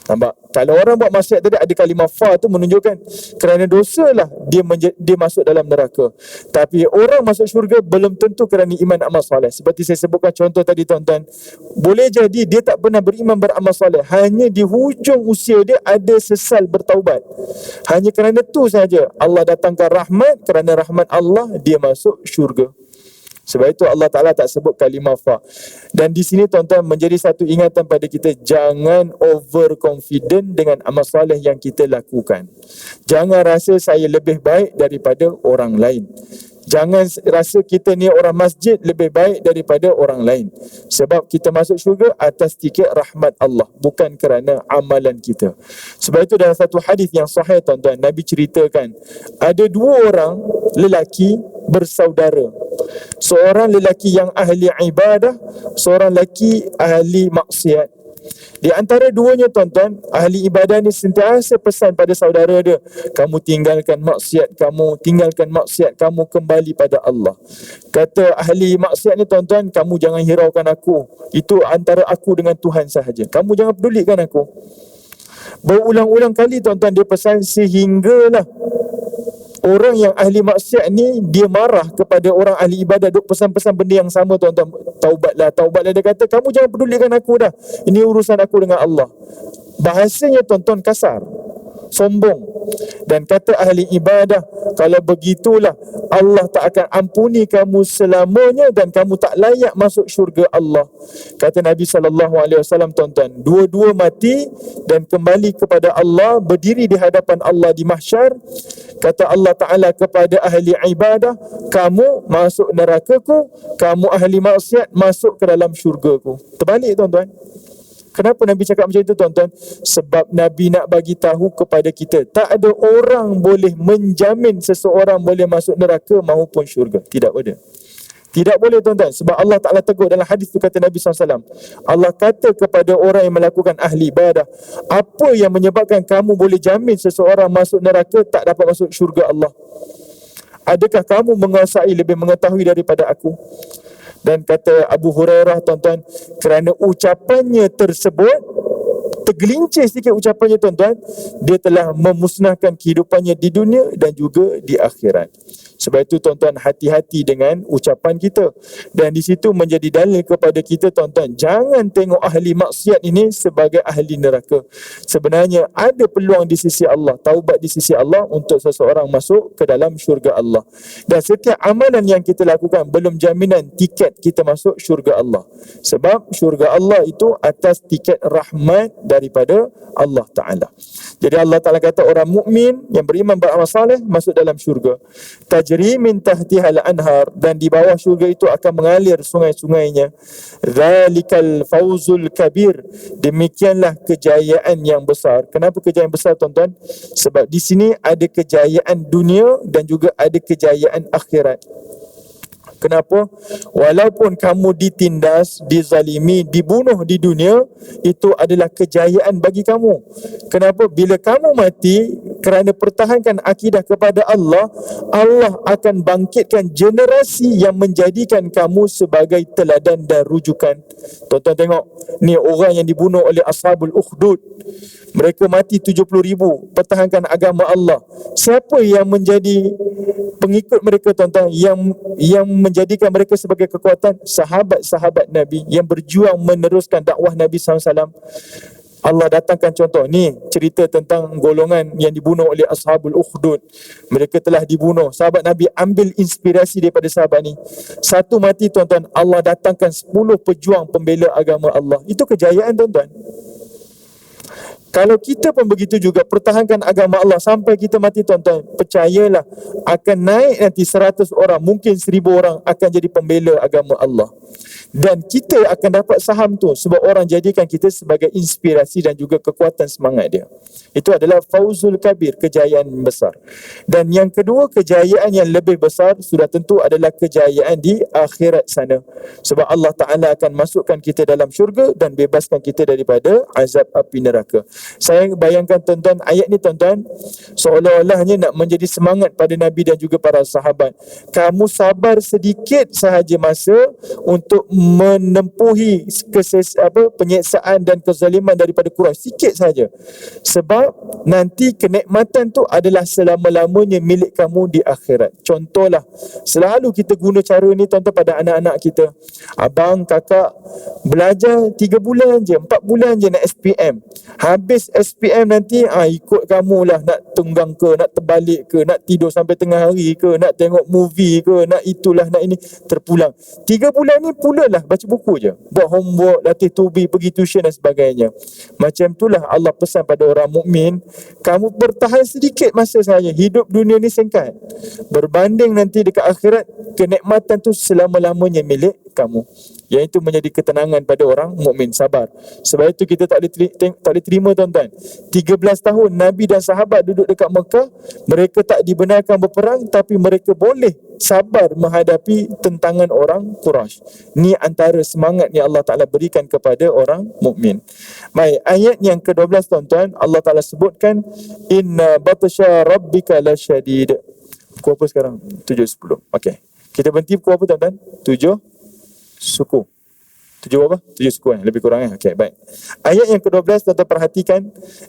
Nampak? Kalau orang buat maksiat tadi, ada kalimah fa tu menunjukkan kerana dosa lah dia masuk dalam neraka. Tapi orang masuk syurga belum tentu kerana iman amal soleh. Seperti saya sebutkan contoh tadi tuan-tuan, boleh jadi dia tak pernah beriman beramal soleh, hanya di hujung usia dia ada sesal bertaubat. Hanya kerana tu saja Allah datangkan rahmat, kerana rahmat Allah dia masuk syurga. Sebab itu Allah Ta'ala tak sebut kalimah fa. Dan di sini tuan-tuan menjadi satu ingatan pada kita, jangan overconfident dengan amal soleh yang kita lakukan. Jangan rasa saya lebih baik daripada orang lain. Jangan rasa kita ni orang masjid lebih baik daripada orang lain. Sebab kita masuk syurga atas tiket rahmat Allah, bukan kerana amalan kita. Sebab itu dalam satu hadis yang sahih tuan-tuan, Nabi ceritakan ada dua orang lelaki bersaudara. Seorang lelaki yang ahli ibadah, seorang lelaki ahli maksiat. Di antara duanya tuan-tuan, ahli ibadah ni sentiasa pesan pada saudara dia, kamu tinggalkan maksiat kamu, tinggalkan maksiat kamu, kembali pada Allah. Kata ahli maksiat ni tuan-tuan, kamu jangan hiraukan aku, itu antara aku dengan Tuhan sahaja, kamu jangan pedulikan aku. Berulang-ulang kali tuan-tuan dia pesan, sehinggalah orang yang ahli maksiat ni dia marah kepada orang ahli ibadah, duk pesan-pesan benda yang sama tuan-tuan. Taubatlah, taubatlah. Dia kata, kamu jangan pedulikan aku dah, ini urusan aku dengan Allah. Bahasanya tuan-tuan kasar, sombong. Dan kata ahli ibadah, kalau begitulah Allah tak akan ampuni kamu selamanya dan kamu tak layak masuk syurga Allah. Kata Nabi SAW, tuan-tuan, dua-dua mati dan kembali kepada Allah, berdiri di hadapan Allah di mahsyar. Kata Allah Ta'ala kepada ahli ibadah, kamu masuk nerakaku, kamu ahli maksiat masuk ke dalam syurgaku. Terbalik, tuan-tuan. Kenapa Nabi cakap macam itu, tuan-tuan? Sebab Nabi nak bagi tahu kepada kita, tak ada orang boleh menjamin seseorang boleh masuk neraka maupun syurga. Tidak ada. Tidak boleh, tuan-tuan. Sebab Allah Ta'ala tegur dalam hadis tu, kata Nabi SAW, Allah kata kepada orang yang melakukan ahli ibadah, apa yang menyebabkan kamu boleh jamin seseorang masuk neraka tak dapat masuk syurga Allah? Adakah kamu menguasai, lebih mengetahui daripada aku? Dan kata Abu Hurairah, tuan-tuan, kerana ucapannya tersebut, tergelincir sikit ucapannya, tuan-tuan, dia telah memusnahkan kehidupannya di dunia dan juga di akhirat. Sebab itu, tuan-tuan, hati-hati dengan ucapan kita. Dan di situ menjadi dalil kepada kita, tuan-tuan, jangan tengok ahli maksiat ini sebagai ahli neraka. Sebenarnya ada peluang di sisi Allah, taubat di sisi Allah untuk seseorang masuk ke dalam syurga Allah. Dan setiap amalan yang kita lakukan belum jaminan tiket kita masuk syurga Allah. Sebab syurga Allah itu atas tiket rahmat daripada Allah Ta'ala. Jadi Allah Ta'ala kata orang mukmin yang beriman beramal saleh masuk dalam syurga. Tajri min tahtihal anhar, dan di bawah syurga itu akan mengalir sungai-sungainya. Zalikal fawzul kabir, demikianlah kejayaan yang besar. Kenapa kejayaan besar, tuan-tuan? Sebab di sini ada kejayaan dunia dan juga ada kejayaan akhirat. Kenapa? Walaupun kamu ditindas, dizalimi, dibunuh di dunia, itu adalah kejayaan bagi kamu. Kenapa? Bila kamu mati kerana pertahankan akidah kepada Allah, Allah akan bangkitkan generasi yang menjadikan kamu sebagai teladan dan rujukan. Tuan-tuan tengok, ni orang yang dibunuh oleh Ashabul Ukhdud. Mereka mati 70,000 pertahankan agama Allah. Siapa yang menjadi pengikut mereka, tuan-tuan, yang menjadikan mereka sebagai kekuatan? Sahabat-sahabat Nabi yang berjuang meneruskan dakwah Nabi SAW. Allah datangkan contoh. Ni cerita tentang golongan yang dibunuh oleh Ashabul Ukhdud. Mereka telah dibunuh. Sahabat Nabi ambil inspirasi daripada sahabat ni. Satu mati, tuan-tuan, Allah datangkan 10 pejuang pembela agama Allah. Itu kejayaan, tuan-tuan. Kalau kita pun begitu juga, pertahankan agama Allah sampai kita mati, tuan-tuan, percayalah akan naik nanti 100 orang, mungkin 1000 orang akan jadi pembela agama Allah. Dan kita akan dapat saham tu sebab orang jadikan kita sebagai inspirasi dan juga kekuatan semangat dia. Itu adalah fauzul kabir, kejayaan besar. Dan yang kedua, kejayaan yang lebih besar sudah tentu adalah kejayaan di akhirat sana. Sebab Allah Ta'ala akan masukkan kita dalam syurga dan bebaskan kita daripada azab api neraka. Saya bayangkan, tuan-tuan, ayat ni, tuan-tuan, seolah-olahnya nak menjadi semangat pada Nabi dan juga para sahabat. Kamu sabar sedikit sahaja masa untuk menempuhi penyiksaan dan kezaliman daripada Quraisy, sikit saja. Sebab nanti kenikmatan tu adalah selama-lamanya milik kamu di akhirat. Contohlah, selalu kita guna cara ni, tuan-tuan, pada anak-anak kita. Abang, kakak belajar 3 bulan je, 4 bulan je nak SPM. Habis SPM nanti ikut kamulah, nak tunggang ke, nak terbalik ke, nak tidur sampai tengah hari ke, nak tengok movie ke, nak itulah, nak ini, terpulang. 3 bulan ni pula lah baca buku je, buat homework, latih tubi, pergi tuition dan sebagainya. Macam itulah Allah pesan pada orang mukmin, kamu bertahan sedikit masa saja. Hidup dunia ni singkat, berbanding nanti dekat akhirat, kenikmatan tu selama-lamanya milik kamu. Yang itu menjadi ketenangan pada orang mukmin. Sabar. Sebab itu kita tak boleh terima, tuan-tuan, 13 tahun Nabi dan sahabat duduk dekat Mekah, mereka tak dibenarkan berperang, tapi mereka boleh sabar menghadapi tentangan orang Quraisy. Ni antara semangat yang Allah Ta'ala berikan kepada orang mukmin. Baik, ayat yang ke-12, tuan-tuan, Allah Ta'ala sebutkan, inna batsha rabbika lasyadid. Pukul apa sekarang? 7.10. Okey. Kita berhenti pukul apa, tuan-tuan? 7 suku. 7 apa? 7 suku lebih kurang Okey, baik. Ayat yang ke-12 tuan-tuan perhatikan,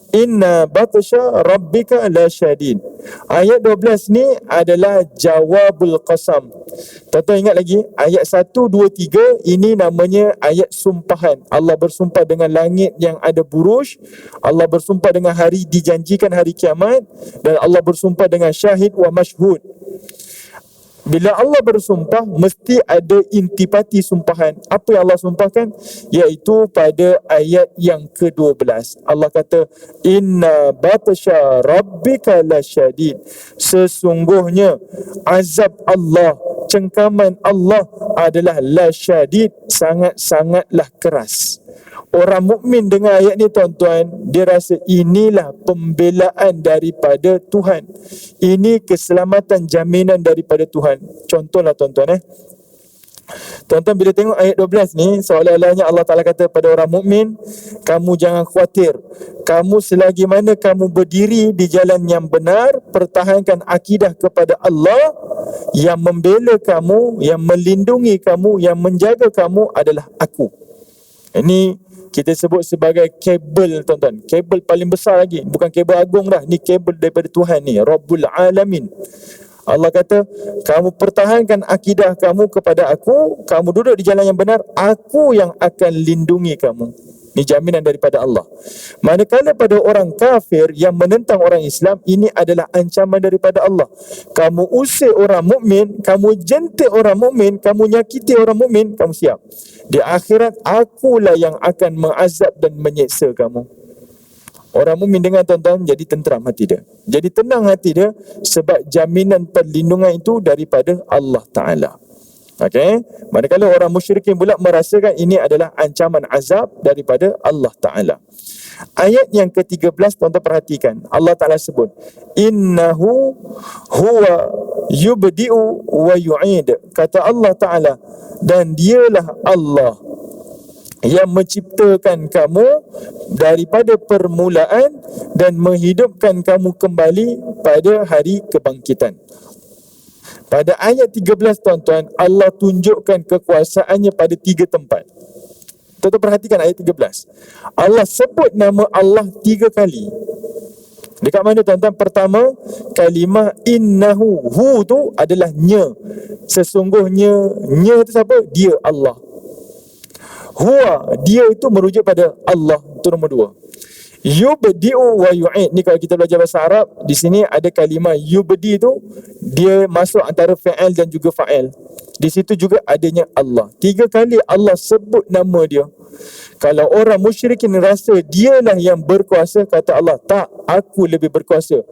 inna batsha rabbika la syadid. Ayat 12 ni adalah jawabul qasam. Tuan-tuan ingat lagi, ayat 1, 2, 3 ini namanya ayat sumpahan. Allah bersumpah dengan langit yang ada buruj, Allah bersumpah dengan hari dijanjikan hari kiamat, dan Allah bersumpah dengan syahid wa mashhud. Bila Allah bersumpah, mesti ada intipati sumpahan. Apa yang Allah sumpahkan? Iaitu pada ayat yang ke-12. Allah kata, inna batsha rabbika lasyadid. Sesungguhnya azab Allah, cengkaman Allah adalah lasyadid, sangat-sangatlah keras. Orang mukmin dengar ayat ni tuan-tuan, dia rasa inilah pembelaan daripada Tuhan. Ini keselamatan jaminan daripada Tuhan. Contohlah tuan-tuan Tuan-tuan bila tengok ayat 12 ni, seolah-olahnya Allah Ta'ala kata pada orang mukmin, kamu jangan khawatir. Kamu selagi mana kamu berdiri di jalan yang benar, pertahankan akidah kepada Allah, yang membela kamu, yang melindungi kamu, yang menjaga kamu adalah aku. Ini kita sebut sebagai kabel tuan-tuan. Kabel paling besar lagi. Bukan kabel agung dah. Ni kabel daripada Tuhan ni. Rabbul Alamin. Allah kata, kamu pertahankan akidah kamu kepada aku. Kamu duduk di jalan yang benar. Aku yang akan lindungi kamu. Ini jaminan daripada Allah. Manakala pada orang kafir yang menentang orang Islam, ini adalah ancaman daripada Allah. Kamu usir orang mukmin, kamu jentik orang mukmin, kamu nyakiti orang mukmin, kamu siap. Di akhirat, akulah yang akan mengazab dan menyeksa kamu. Orang mukmin dengar tuan-tuan, jadi tenteram hati dia. Jadi tenang hati dia, sebab jaminan perlindungan itu daripada Allah Ta'ala. Okey, manakala orang musyrikin pula merasakan ini adalah ancaman azab daripada Allah Ta'ala. Ayat yang ke-13 tuan-tuan perhatikan. Allah Ta'ala sebut, innahu huwa yubdi'u wa yu'id. Kata Allah Ta'ala, dan dialah Allah yang menciptakan kamu daripada permulaan dan menghidupkan kamu kembali pada hari kebangkitan. Pada ayat 13 tuan-tuan, Allah tunjukkan kekuasaannya pada 3 tempat. Tuan-tuan perhatikan ayat 13. Allah sebut nama Allah 3 kali. Dekat mana tuan-tuan? Pertama, kalimah innahu. Hu tu adalah nya. Sesungguhnya, nya tu siapa? Dia Allah. Huwa, dia itu merujuk pada Allah. Itu nombor 2. Yubdi'u wa yu'id. Ni kalau kita belajar bahasa Arab, di sini ada kalimah yubdi tu, dia masuk antara fa'il dan juga fa'il. Di situ juga adanya Allah. 3 kali Allah sebut nama dia. Kalau orang musyrikin rasa dialah yang berkuasa, kata Allah, tak, aku lebih berkuasa.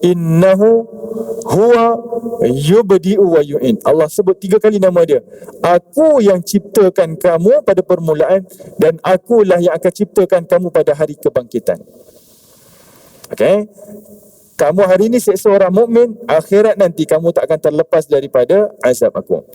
Innahu huwa yubdi'u wa yu'id. Allah sebut 3 kali nama dia. Aku yang ciptakan kamu pada permulaan, dan akulah yang akan ciptakan kamu pada hari kebangkitan. Okey. Kamu hari ini seksa orang mukmin, akhirat nanti kamu tak akan terlepas daripada azab aku.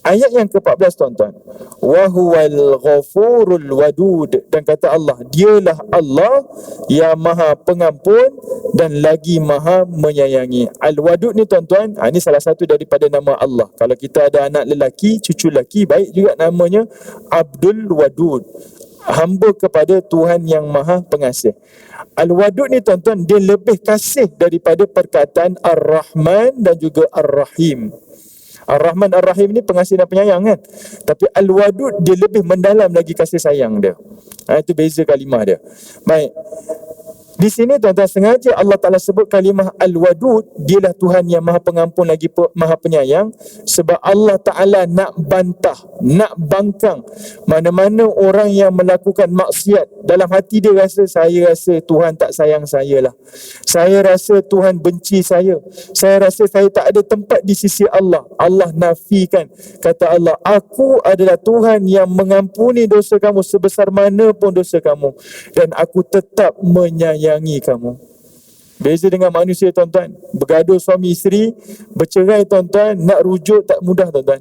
Ayat yang ke-14 tuan-tuan. Wa huwal ghafurul wadud. Dan kata Allah, dialah Allah yang maha pengampun dan lagi maha menyayangi. Al-wadud ni tuan-tuan, ini salah satu daripada nama Allah. Kalau kita ada anak lelaki, cucu lelaki, baik juga namanya Abdul Wadud. Hamba kepada Tuhan yang maha pengasih. Al-Wadud ni tuan-tuan, dia lebih kasih daripada perkataan Ar-Rahman dan juga Ar-Rahim. Ar-Rahman, Ar-Rahim ni pengasih dan penyayang kan. Tapi Al-Wadud dia lebih mendalam lagi kasih sayang dia. Itu beza kalimah dia. Baik. Di sini tuan-tuan sengaja Allah Ta'ala sebut kalimah Al-Wadud, dialah Tuhan yang maha pengampun lagi maha penyayang, sebab Allah Ta'ala nak bantah, nak bangkang mana-mana orang yang melakukan maksiat. Dalam hati dia rasa, saya rasa Tuhan tak sayang saya lah. Saya rasa Tuhan benci saya. Saya rasa saya tak ada tempat di sisi Allah. Allah nafikan. Kata Allah, aku adalah Tuhan yang mengampuni dosa kamu sebesar mana pun dosa kamu. Dan aku tetap menyayangi kamu. Beza dengan manusia tuan-tuan. Bergaduh suami isteri, bercerai tuan-tuan, nak rujuk tak mudah tuan-tuan.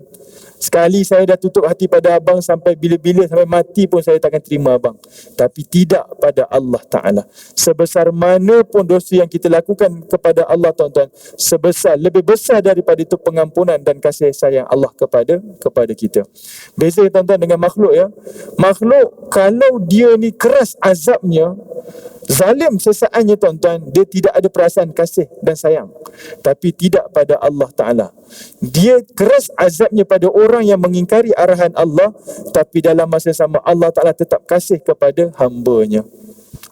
Sekali saya dah tutup hati pada abang sampai bila-bila, sampai mati pun saya takkan terima abang. Tapi tidak pada Allah Ta'ala. Sebesar mana pun dosa yang kita lakukan kepada Allah, tuan-tuan, lebih besar daripada itu pengampunan dan kasih sayang Allah kepada kita. Beza tuan-tuan dengan makhluk ya. Makhluk kalau dia ni keras azabnya, zalim sesaatnya tuan-tuan, dia tidak ada perasaan kasih dan sayang. Tapi tidak pada Allah Ta'ala. Dia keras azabnya pada orang yang mengingkari arahan Allah, tapi dalam masa sama Allah Ta'ala tetap kasih kepada hamba-Nya.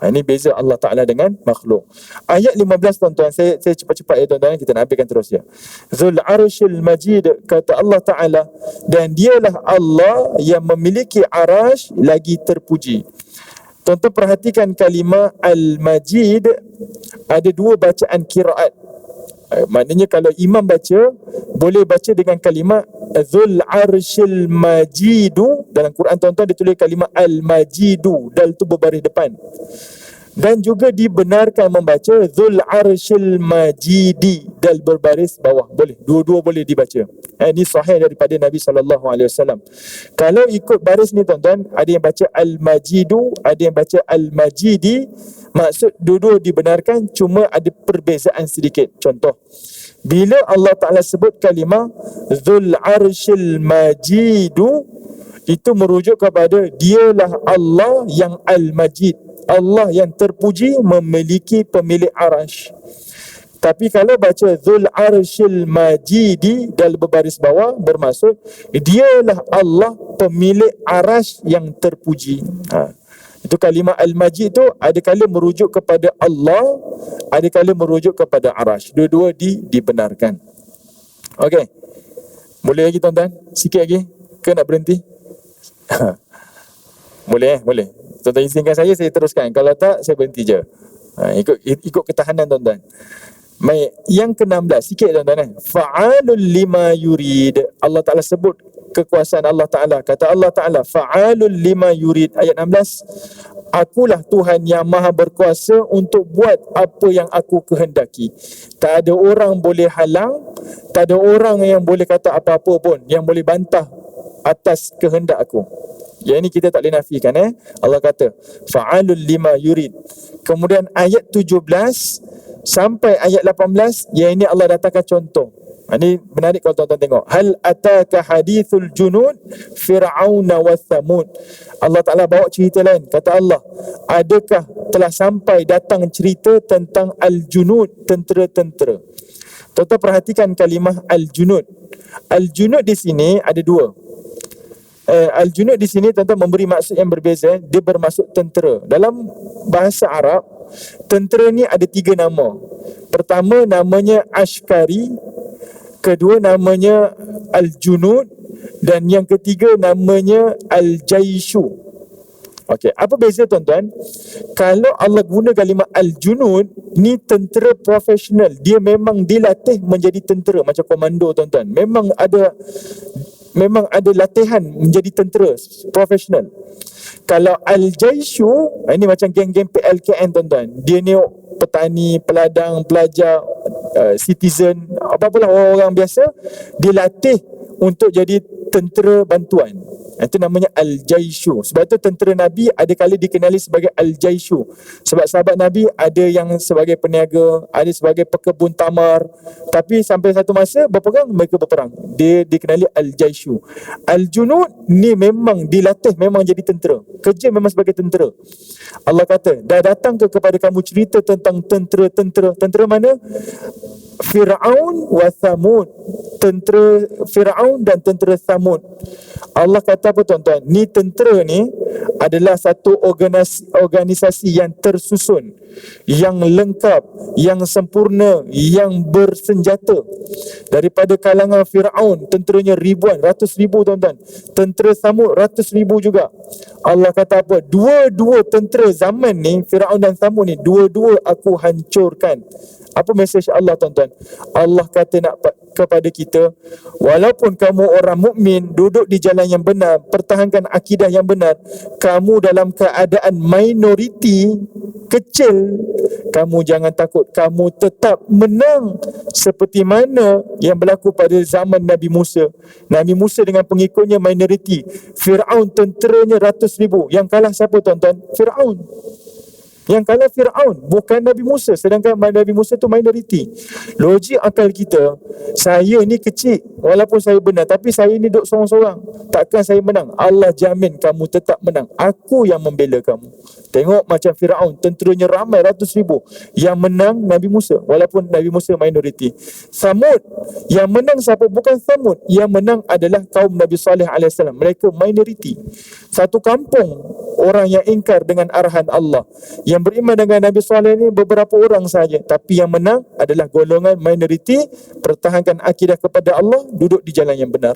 Ini beza Allah Ta'ala dengan makhluk. Ayat 15 tuan-tuan, saya cepat-cepat ya tuan-tuan, kita nak habiskan terus ya. Zul Arshil Majid, kata Allah Ta'ala, dan dialah Allah yang memiliki arash lagi terpuji. Tuan-tuan perhatikan kalimah Al-Majid, ada dua bacaan kiraat. Maknanya kalau imam baca, boleh baca dengan kalimah Zul Arshil Majidu. Dalam Quran tuan-tuan ditulis kalimah Al-Majidu, dal tu berbaris depan. Dan juga dibenarkan membaca Zul Arshil Majidi, dal berbaris bawah. Boleh, dua-dua boleh dibaca. Ini sahih daripada Nabi SAW. Kalau ikut baris ni tuan-tuan, ada yang baca Al-Majidu, ada yang baca Al-Majidi. Maksud dua-dua dibenarkan, cuma ada perbezaan sedikit. Contoh, bila Allah Ta'ala sebut kalimah Zul Arshil Majidu, itu merujuk kepada dialah Allah yang Al-Majid, Allah yang terpuji, memiliki pemilik arash. Tapi kalau baca Zul Arshil Majidi dalam berbaris bawah, bermaksud dialah Allah pemilik arash yang terpuji. Itu kalimah Al-Majid tu ada kala merujuk kepada Allah, ada kala merujuk kepada arash. Dua-dua dibenarkan. Okey. Boleh lagi tuan-tuan? Sikit lagi ke nak berhenti? Boleh boleh. Tuan-tuan izinkan saya teruskan. Kalau tak, saya berhenti je. Ikut ketahanan tuan-tuan. Baik, yang ke-16 sikit tuan-tuan. Fa'alul lima yurid. Allah Ta'ala sebut kekuasaan Allah Ta'ala. Kata Allah Ta'ala, Fa'alul lima yurid. Ayat 16. Akulah Tuhan yang maha berkuasa untuk buat apa yang aku kehendaki. Tak ada orang boleh halang, tak ada orang yang boleh kata apa-apa pun, yang boleh bantah atas kehendak aku. Yang ini kita tak boleh nafikan. Allah kata Fa'alul lima yurid. Kemudian ayat 17 sampai ayat 18, yang ini Allah datangkan contoh. Ini menarik kalau tuan-tuan tengok. Hal ataka hadithul junud Fir'auna wa Thamud. Allah Ta'ala bawa cerita lain. Kata Allah, adakah telah sampai datang cerita tentang al-junud, tentera-tentera. Tuan-tuan perhatikan kalimah al-junud. Al-junud di sini ada dua. Al-junud di sini tuan-tuan memberi maksud yang berbeza. Dia bermaksud tentera. Dalam bahasa Arab, tentera ni ada 3 nama. Pertama namanya Ashkari, kedua namanya Al-Junud, dan yang ketiga namanya Al-Jaishu. Okey, apa beza tuan-tuan? Kalau Allah guna kalimah Al-Junud, ni tentera profesional. Dia memang dilatih menjadi tentera, macam komando tuan-tuan. Memang ada latihan menjadi tentera profesional. Kalau Al-Jaishu, ini macam geng-geng PLKN tuan-tuan. Dia ni petani, peladang, pelajar, citizen, apa-apalah orang-orang biasa, dilatih untuk jadi tentera bantuan. Itu namanya Al-Jaishu. Sebab itu tentera Nabi ada kali dikenali sebagai Al-Jaishu. Sebab sahabat Nabi ada yang sebagai peniaga, ada sebagai pekebun tamar. Tapi sampai satu masa berperang, mereka berperang. Dia dikenali Al-Jaishu. Al-Junud ni memang dilatih, memang jadi tentera. Kerja memang sebagai tentera. Allah kata, dah datang kepada kamu cerita tentang tentera-tentera. Tentera mana? Fir'aun wa Thamud. Tentera Fir'aun dan tentera Thamud. Allah kata apa tuan-tuan? Ni tentera ni adalah satu organisasi yang tersusun, yang lengkap, yang sempurna, yang bersenjata. Daripada kalangan Fir'aun, tenteranya ribuan, ratus ribu tuan-tuan. Tentera Thamud ratus ribu juga. Allah kata apa? Dua-dua tentera zaman ni, Fir'aun dan Thamud ni, dua-dua aku hancurkan. Apa mesej Allah tuan-tuan? Allah kata nak kepada kita, walaupun kamu orang mukmin, duduk di jalan yang benar, pertahankan akidah yang benar, kamu dalam keadaan minoriti, kecil, kamu jangan takut, kamu tetap menang. Seperti mana yang berlaku pada zaman Nabi Musa. Nabi Musa dengan pengikutnya minoriti, Fir'aun tenteranya ratus ribu. Yang kalah siapa tuan-tuan? Fir'aun. Yang kalah Fir'aun, bukan Nabi Musa. Sedangkan Nabi Musa tu minoriti. Logik akal kita, saya ni kecil, walaupun saya benar, tapi saya ni duduk seorang-seorang, takkan saya menang? Allah jamin kamu tetap menang. Aku yang membela kamu. Tengok macam Fir'aun, tenteranya ramai ratus ribu. Yang menang Nabi Musa, walaupun Nabi Musa minoriti. Samud, yang menang siapa? Bukan Samud. Yang menang adalah kaum Nabi Saleh AS. Mereka minoriti. Satu kampung orang yang ingkar dengan arahan Allah. Yang beriman dengan Nabi Saleh ni beberapa orang saja, tapi yang menang adalah golongan minoriti, pertahankan akidah kepada Allah, duduk di jalan yang benar.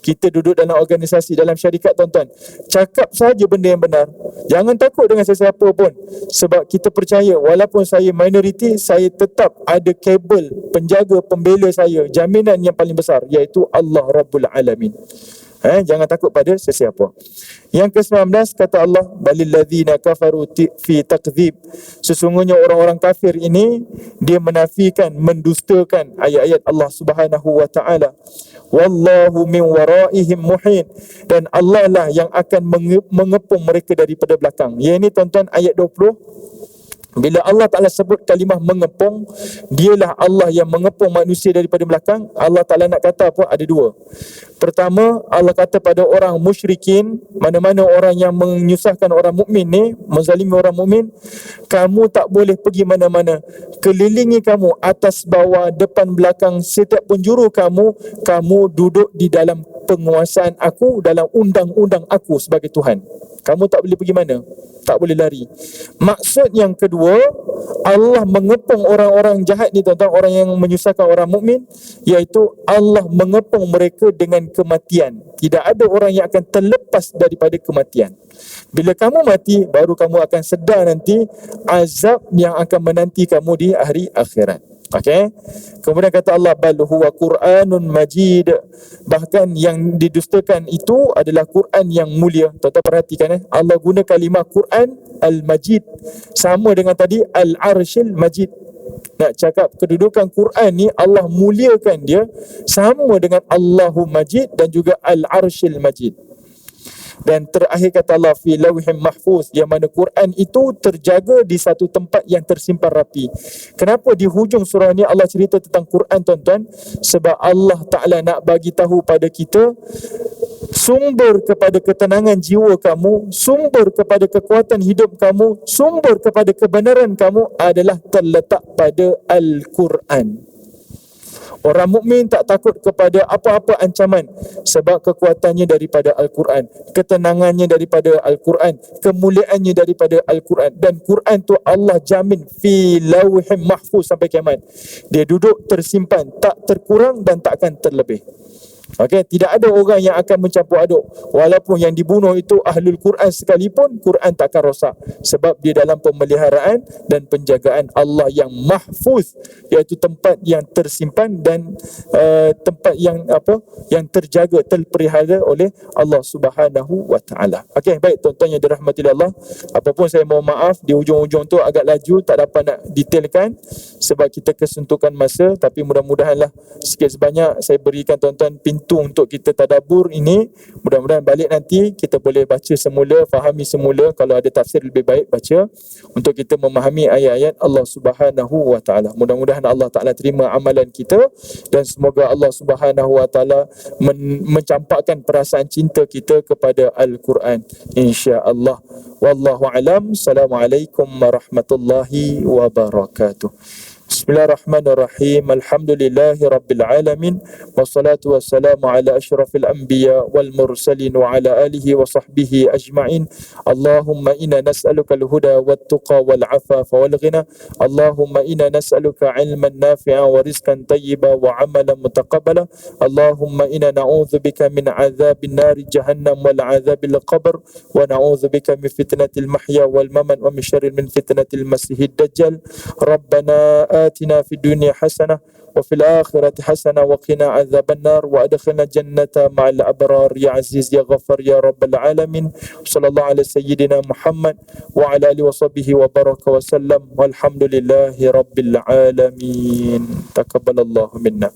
Kita duduk dalam organisasi, dalam syarikat tuan-tuan, cakap saja benda yang benar. Jangan takut dengan sesiapa pun, sebab kita percaya walaupun saya minoriti, saya tetap ada kabel penjaga, pembela saya, jaminan yang paling besar, iaitu Allah Rabbul Alamin. Jangan takut pada sesiapa. Yang ke-19 kata Allah, balil ladzina kafaru fi takdzib. Sesungguhnya orang-orang kafir ini dia menafikan, mendustakan ayat-ayat Allah Subhanahu wa taala. Wallahu min waraihim muhin, dan Allah lah yang akan mengepung mereka daripada belakang. Yang ini tuan-tuan ayat 20. Bila Allah Ta'ala sebut kalimah mengepung, dialah Allah yang mengepung manusia daripada belakang. Allah Ta'ala nak kata apa? Ada dua. Pertama, Allah kata pada orang musyrikin, mana-mana orang yang menyusahkan orang mukmin ni, menzalimi orang mukmin, kamu tak boleh pergi mana-mana. Kelilingi kamu, atas bawah, depan belakang, setiap penjuru kamu, kamu duduk di dalam penguasaan aku, dalam undang-undang aku sebagai Tuhan. Kamu tak boleh pergi mana, tak boleh lari. Maksud yang kedua, Allah mengepung orang-orang jahat ni tuan-tuan, orang yang menyusahkan orang mukmin, iaitu Allah mengepung mereka dengan kematian. Tidak ada orang yang akan terlepas daripada kematian. Bila kamu mati, baru kamu akan sedar nanti azab yang akan menanti kamu di hari akhirat. Okey. Kemudian kata Allah, bal huwa Qur'anun Majid. Bahkan yang didustakan itu adalah Quran yang mulia. Tuan-tuan perhatikan, Allah guna kalimah Quran Al-Majid, sama dengan tadi Al-Arshil Majid. Nak cakap kedudukan Quran ni, Allah muliakan dia, sama dengan Allahu Majid dan juga Al-Arshil Majid. Dan terakhir kata Allah, fi lawhim mahfuz, yang mana Quran itu terjaga di satu tempat yang tersimpan rapi. Kenapa di hujung surah ni Allah cerita tentang Quran tuan-tuan? Sebab Allah Ta'ala nak bagi tahu pada kita, sumber kepada ketenangan jiwa kamu, sumber kepada kekuatan hidup kamu, sumber kepada kebenaran kamu adalah terletak pada Al-Quran. Orang mukmin tak takut kepada apa-apa ancaman, sebab kekuatannya daripada Al-Quran, ketenangannya daripada Al-Quran, kemuliaannya daripada Al-Quran. Dan Quran tu Allah jamin fi lawhim mahfuz sampai kiamat. Dia duduk tersimpan, tak terkurang dan tak akan terlebih. Okey, tidak ada orang yang akan mencampur aduk. Walaupun yang dibunuh itu ahlul Quran sekalipun, Quran takkan rosak, sebab dia dalam pemeliharaan dan penjagaan Allah yang mahfuz, iaitu tempat yang tersimpan dan tempat yang yang terjaga, terpelihara oleh Allah Subhanahu wa taala. Okey, baik tuan-tuan yang dirahmati Allah, apapun saya mohon maaf di hujung-hujung tu agak laju, tak dapat nak detailkan sebab kita kesuntukan masa, tapi mudah-mudahanlah sikit sebanyak saya berikan tuan-tuan pintu untuk kita tadabbur ini. Mudah-mudahan balik nanti kita boleh baca semula, fahami semula. Kalau ada tafsir lebih baik baca, untuk kita memahami ayat-ayat Allah Subhanahu wa taala. Mudah-mudahan Allah Taala terima amalan kita, dan semoga Allah Subhanahu wa taala mencampakkan perasaan cinta kita kepada Al-Quran, insya-Allah. Wallahu alam. Assalamualaikum warahmatullahi wabarakatuh. Bismillahirrahmanirrahim. Alhamdulillahi rabbil alamin, wassalatu wassalamu ala asyrafil anbiya wal mursalin wa ala alihi wa sahbihi ajma'in. Allahumma inna nas'aluka al-huda wat tuqa wal afafa wal ghina. Allahumma inna nas'aluka ilman nafi'a wa rizqan tayyiba wa amalan mutaqabbala. Allahumma inna na'udzubika min azabin nari jahannam wal azabil qabr, wa na'udzubika min fitnatil mahya wal mamat wa min syarri min fitnatil masihid dajjal. Rabbana آتنا في الدنيا حسنة وفي الآخرة حسنة وقنا عذاب النار وأدخلنا الجنة مع الأبرار يا عزيز يا غفار يا رب العالمين. صلى الله على سيدنا محمد وعلى آله وصحبه وبارك وسلم والحمد لله رب العالمين. تقبل الله منا.